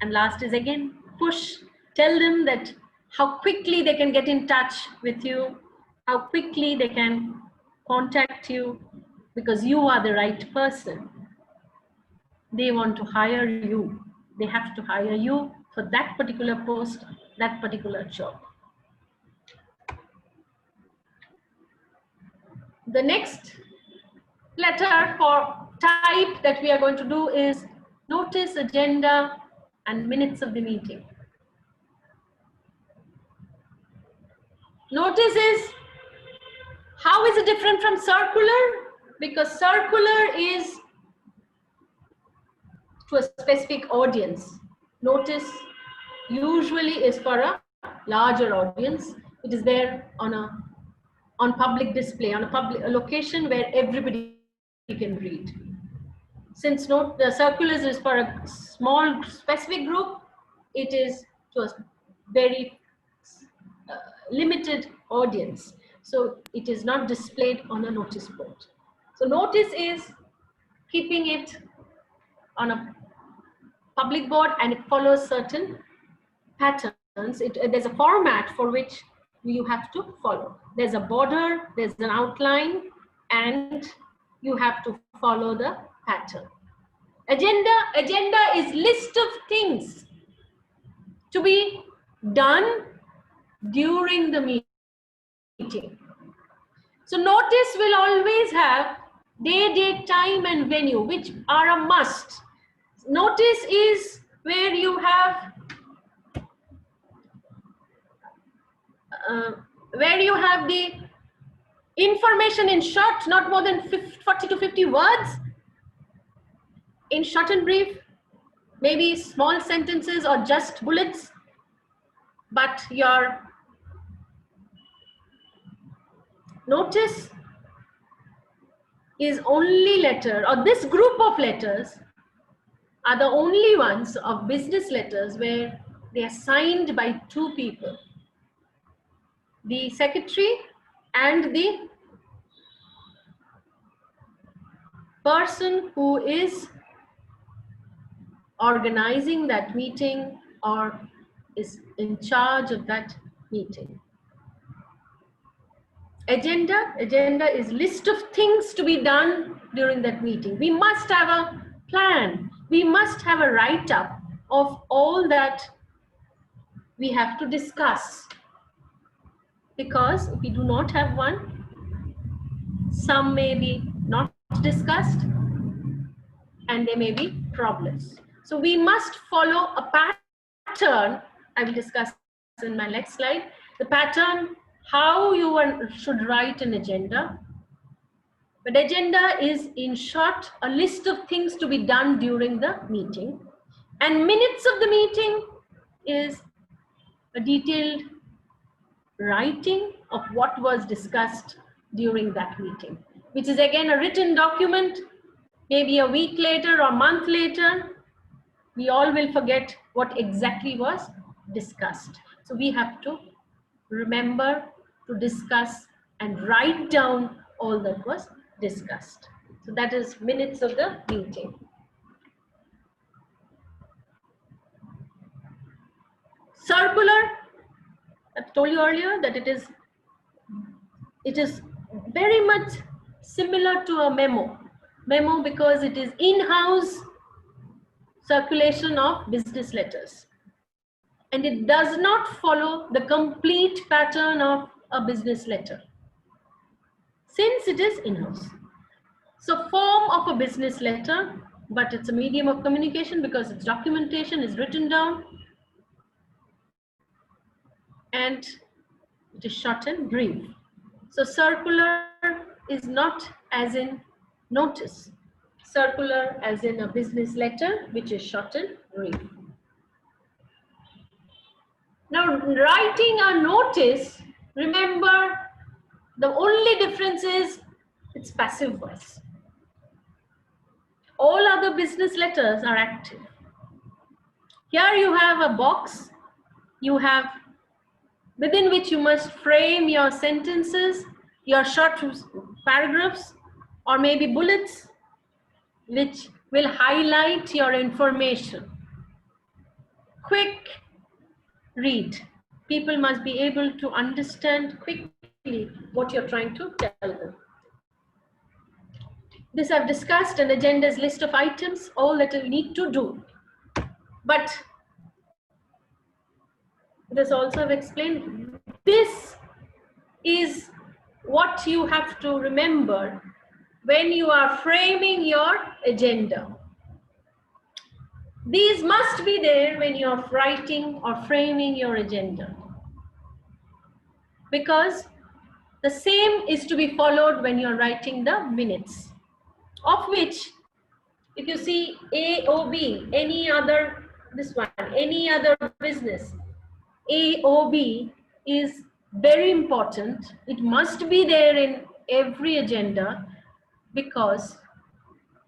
And last is again, push, tell them that how quickly they can get in touch with you, how quickly they can contact you, because you are the right person. They want to hire you. They have to hire you for that particular post, that particular job. The next letter for type that we are going to do is notice, agenda, and minutes of the meeting. Notice is, how is it different from circular? Because circular is to a specific audience. Notice usually is for a larger audience. It is there on public display, on a location where everybody can read. Since the circulars is for a small specific group, it is to a very limited audience. So it is not displayed on a notice board. So notice is keeping it on a public board, and it follows certain patterns. There's a format for which you have to follow. There's a border, there's an outline, and you have to follow the pattern. Agenda is list of things to be done during the meeting. So notice will always have day, date, time, and venue, which are a must. Notice is where you have the information in short, not more than 40 to 50 words, in short and brief, maybe small sentences or just bullets, but your notice is only letter, or this group of letters are the only ones of business letters where they are signed by two people, the secretary and the person who is organizing that meeting or is in charge of that meeting. Agenda is list of things to be done during that meeting. We must have a plan. We must have a write-up of all that we have to discuss. Because if we do not have one, some may be not discussed and they may be problems. So we must follow a pattern. I will discuss in my next slide. The pattern, how you should write an agenda. But agenda is, in short, a list of things to be done during the meeting. And minutes of the meeting is a detailed writing of what was discussed during that meeting, which is again a written document. Maybe a week later or a month later, we all will forget what exactly was discussed. So we have to remember to discuss and write down all that was discussed. So that is minutes of the meeting. Circular, I've told you earlier that it is very much similar to a memo. Memo because it is in-house circulation of business letters. And it does not follow the complete pattern of a business letter, since it is in-house. So form of a business letter, but it's a medium of communication because its documentation is written down and it is short and brief. So circular is not as in notice. Circular as in a business letter, which is short and brief. Now, writing a notice, remember, the only difference is it's passive voice. All other business letters are active. Here you have a box, you have within which you must frame your sentences, your short paragraphs, or maybe bullets, which will highlight your information. Quick read. People must be able to understand quickly what you're trying to tell them. This I've discussed, an agenda is list of items, all that you need to do. But this also I've explained, this is what you have to remember when you are framing your agenda. These must be there when you're writing or framing your agenda, because the same is to be followed when you're writing the minutes, of which, if you see AOB, any other, this one, any other business, AOB is very important. It must be there in every agenda, because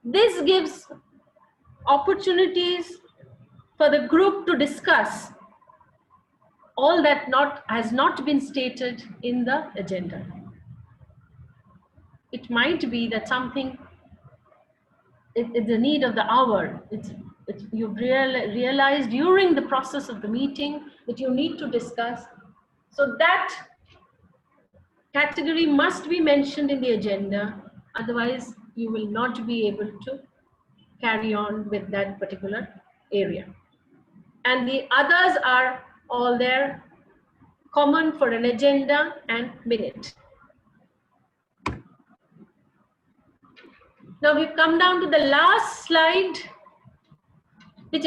this gives opportunities for the group to discuss all that has not been stated in the agenda. It might be that something, it's the need of the hour. You realize during the process of the meeting that you need to discuss. So that category must be mentioned in the agenda. Otherwise, you will not be able to carry on with that particular area. And the others are all there, common for an agenda and minute. Now we've come down to the last slide, which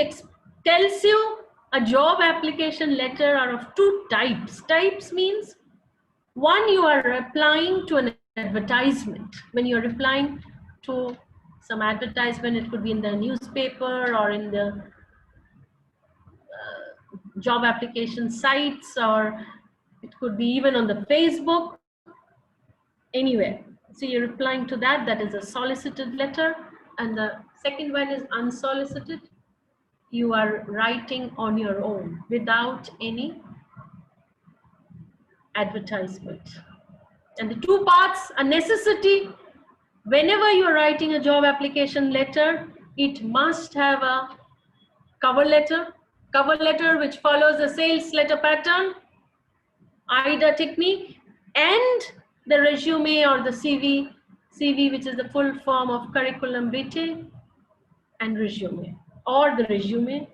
tells you a job application letter are of two types. Types means, one, you are replying to an advertisement. When you're replying to some advertisement, it could be in the newspaper or in the job application sites, or it could be even on the Facebook, anywhere. So you're replying to that, that is a solicited letter. And the second one is unsolicited. You are writing on your own without any advertisement. And the two parts are necessity. Whenever you're writing a job application letter, it must have a cover letter which follows the sales letter pattern, AIDA technique, and the resume or the CV, which is the full form of curriculum vitae and resume, or the resume.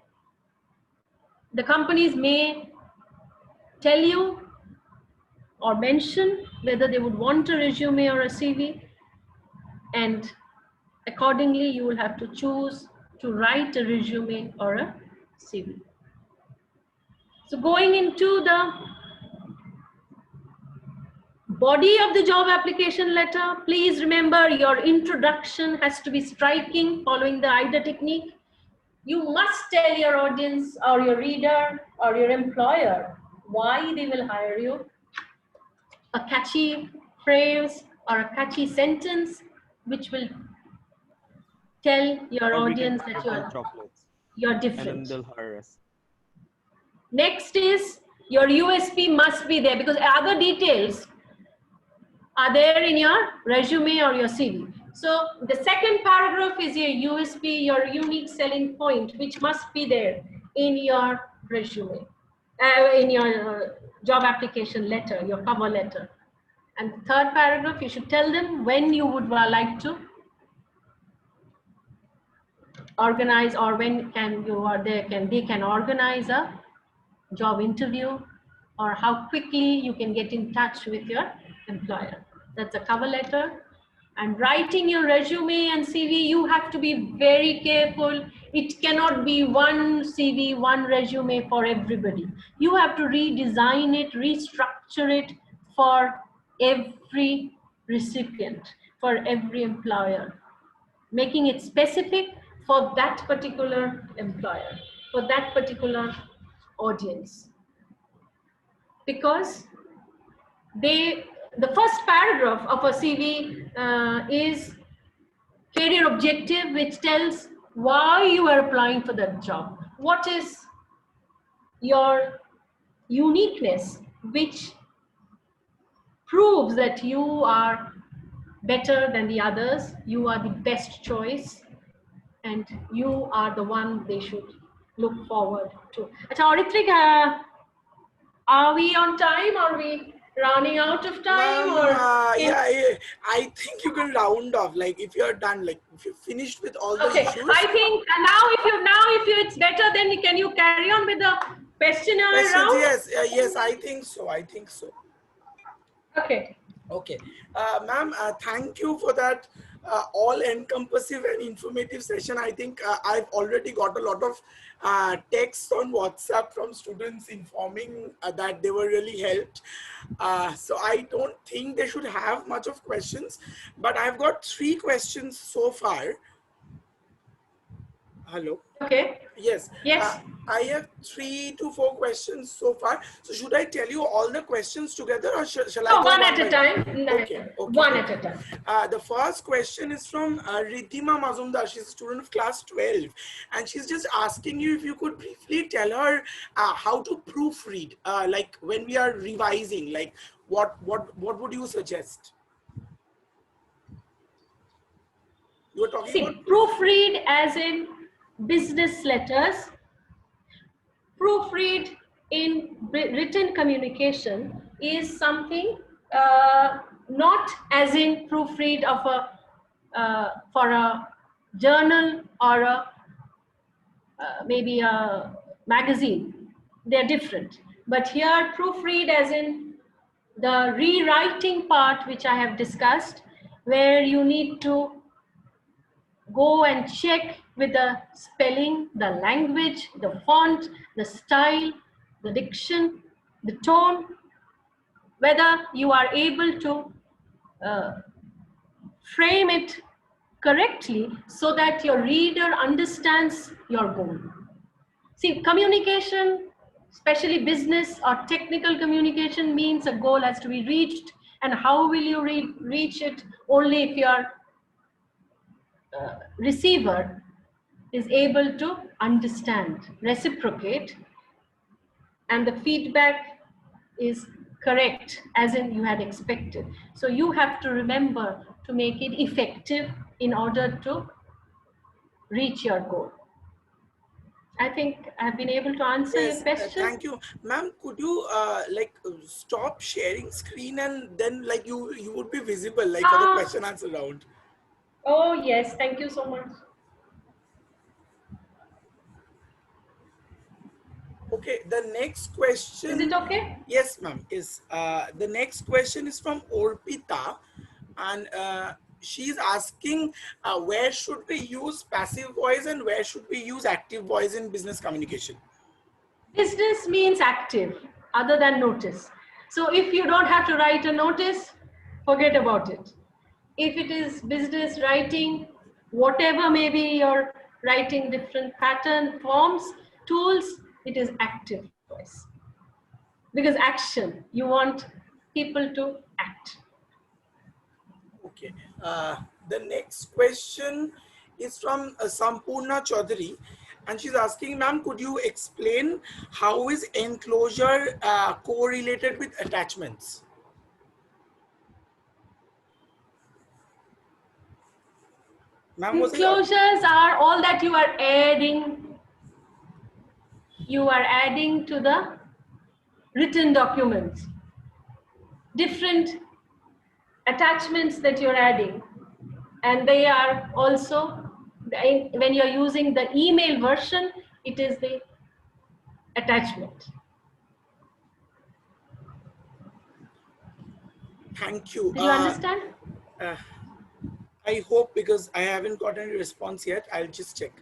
The companies may tell you or mention whether they would want a resume or a CV, and accordingly you will have to choose to write a resume or a CV. So going into the body of the job application letter, please remember your introduction has to be striking, following the AIDA technique. You must tell your audience or your reader or your employer why they will hire you. A catchy phrase or a catchy sentence which will tell your audience that you're different. And then they'll hire us. Next is your USP must be there, because other details are there in your resume or your CV. So the second paragraph is your USP, your unique selling point, which must be there in your resume, in your job application letter, your cover letter. And the third paragraph, you should tell them when you would like to organize, or when can you or they can organize a job interview, or how quickly you can get in touch with your employer. That's a cover letter. And writing your resume and CV, you have to be very careful. It cannot be one CV, one resume for everybody. You have to redesign it, restructure it for every recipient, for every employer, making it specific for that particular employer, for that particular audience. Because the first paragraph of a CV is career objective, which tells why you are applying for that job. What is your uniqueness, which proves that you are better than the others, you are the best choice, and you are the one they should look forward to. Acha, Aritrika, are we on time? Are we running out of time? Yeah, I think you can round off. Like if you're done, like if you finished with all the Okay, issues. I think if it's better, then can you carry on with the questionnaire Questions, round? yes, I think so. Okay. Okay, ma'am, thank you for that all-encompassing and informative session. I think I've already got a lot of texts on WhatsApp from students informing that they were really helped. So I don't think they should have much of questions, but I've got 3 questions so far. Hello. Okay. Yes. Yes. I have 3 to 4 questions so far. So should I tell you all the questions together, or shall I go one at a time. Okay. One at a time. The first question is from Riddhima Mazumdar. She's a student of class 12, and she's just asking you if you could briefly tell her how to proofread, like when we are revising, like what would you suggest? You were talking about proofread as in business letters. Proofread in written communication is something not as in proofread of for a journal or maybe a magazine. They're different. But here, proofread as in the rewriting part, which I have discussed, where you need to go and check with the spelling, the language, the font, the style, the diction, the tone, whether you are able to frame it correctly so that your reader understands your goal. See, communication, especially business or technical communication, means a goal has to be reached, and how will you reach it? Only if your receiver is able to understand, reciprocate, and the feedback is correct, as in you had expected. So you have to remember to make it effective in order to reach your goal. I think I've been able to answer your question. Thank you, ma'am. Could you stop sharing screen, and then like you would be visible like for the question answer round? Oh yes, thank you so much. Okay, the next question. Is it okay? Yes, ma'am. The next question is from Orpita, and she's asking where should we use passive voice and where should we use active voice in business communication? Business means active, other than notice. So if you don't have to write a notice, forget about it. If it is business writing, whatever maybe you're writing different pattern, forms, tools, it is active voice. Because action, you want people to act. Okay. The next question is from Sampurna Chaudhary, And she's asking, ma'am, could you explain how is enclosure correlated with attachments? Ma'am, was Enclosures are all that you are adding. You are adding to the written documents. Different attachments that you're adding. And they are also, when you're using the email version, it is the attachment. Thank you. Do you understand? I hope, because I haven't got any response yet. I'll just check.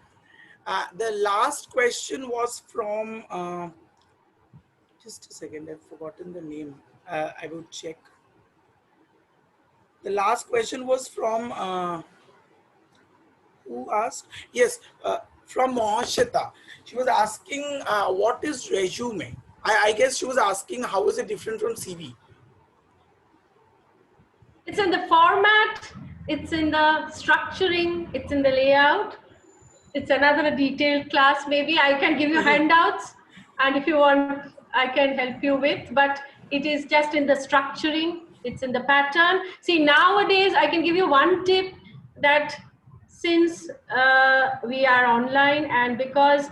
The last question was from, just a second, I've forgotten the name. I will check. The last question was from, who asked? Yes, from Mohashita. She was asking, what is resume? I guess she was asking, how is it different from CV? It's in the format, it's in the structuring, it's in the layout. It's another detailed class. Maybe I can give you handouts, and if you want, I can help you with, but it is just in the structuring, it's in the pattern. See, nowadays, I can give you one tip, that since we are online, and because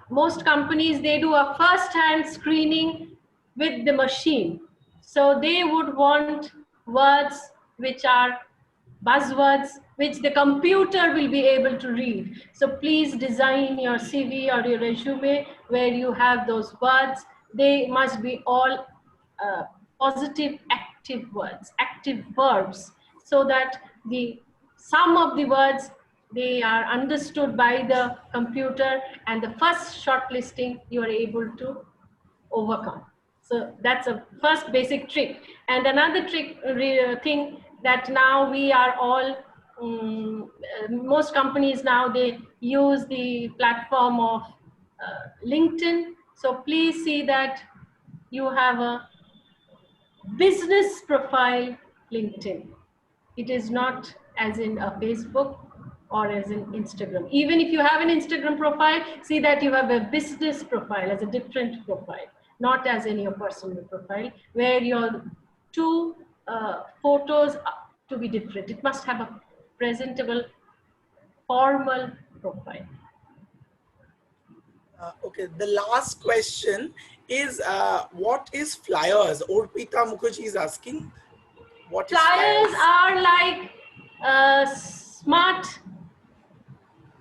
most companies, they do a first-hand screening with the machine. So they would want words which are buzzwords which the computer will be able to read. So please design your CV or your resume where you have those words. They must be all positive, active words, active verbs, so that the some of the words, they are understood by the computer, and the first shortlisting you are able to overcome. So that's a first basic trick. And another trick thing, that now we are all, most companies now, they use the platform of LinkedIn. So please see that you have a business profile LinkedIn. It is not as in a Facebook or as in Instagram. Even if you have an Instagram profile, see that you have a business profile as a different profile, not as in your personal profile, where your two photos are to be different. It must have a presentable, formal profile. Okay, the last question is, what is flyers? Orpita Mukherjee is asking, what is Flyers flyers? are like smart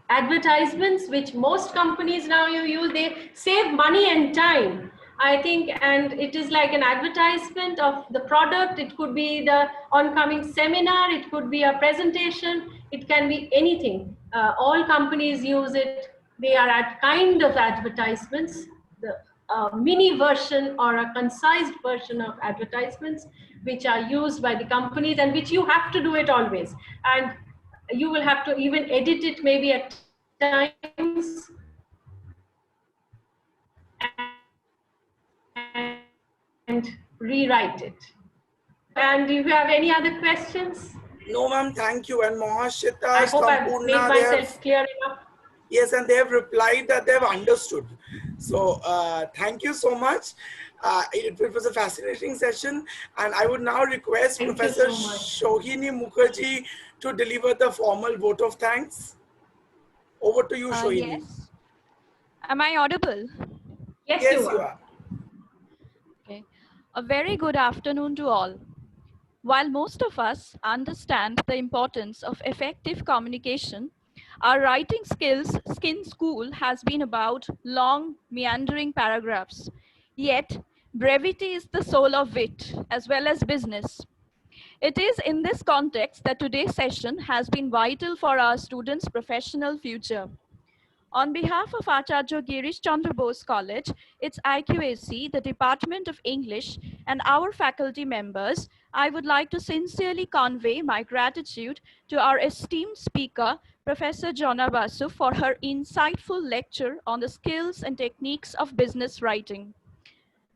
advertisements which most companies now you use. They save money and time, I think, and it is like an advertisement of the product. It could be the oncoming seminar, it could be a presentation, it can be anything. All companies use it. They are at kind of advertisements, the mini version or a concised version of advertisements which are used by the companies, and which you have to do it always. And you will have to even edit it maybe at times, and rewrite it. And do you have any other questions? No, ma'am, thank you. And Mohashita, I hope I've made Sampurna, they myself have, clear enough. yes, and they have replied that they have understood. So thank you so much. It was a fascinating session, and I would now request Thank you Professor so much. Sohini Mukherjee to deliver the formal vote of thanks. Over to you, Sohini. Yes. Am I audible? Yes, Yes, you you are. are. Okay. A very good afternoon to all. While most of us understand the importance of effective communication, our writing skills in school has been about long, meandering paragraphs. Yet, brevity is the soul of wit, as well as business. It is in this context that today's session has been vital for our students' professional future. On behalf of Acharya Girish Chandra Bose College, its IQAC, the Department of English, and our faculty members, I would like to sincerely convey my gratitude to our esteemed speaker, Professor Jonna Basu, for her insightful lecture on the skills and techniques of business writing.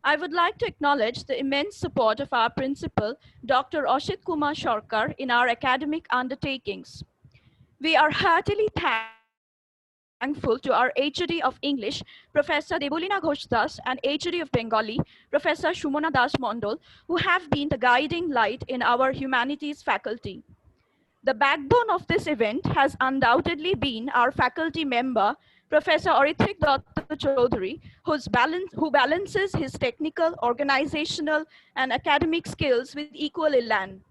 I would like to acknowledge the immense support of our principal, Dr. Oshit Kumar Shorkar, in our academic undertakings. We are heartily thankful thankful to our HOD of English, Professor Debolina Ghosh Das, and HOD of Bengali, Professor Shumona Das Mondol, who have been the guiding light in our humanities faculty. The backbone of this event has undoubtedly been our faculty member, Professor Orithik Datta Chaudhary, who balances his technical, organizational, and academic skills with equal elan.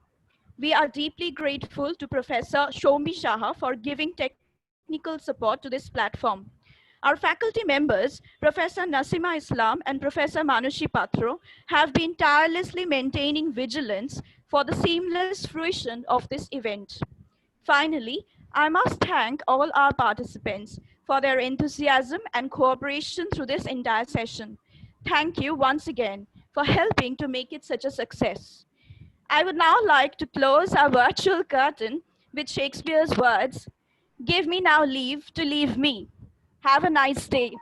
We are deeply grateful to Professor Shomi Shaha for giving technical support to this platform. Our faculty members, Professor Nasima Islam and Professor Manushi Patro, have been tirelessly maintaining vigilance for the seamless fruition of this event. Finally, I must thank all our participants for their enthusiasm and cooperation through this entire session. Thank you once again for helping to make it such a success. I would now like to close our virtual curtain with Shakespeare's words, "Give me now leave to leave me." Have a nice day.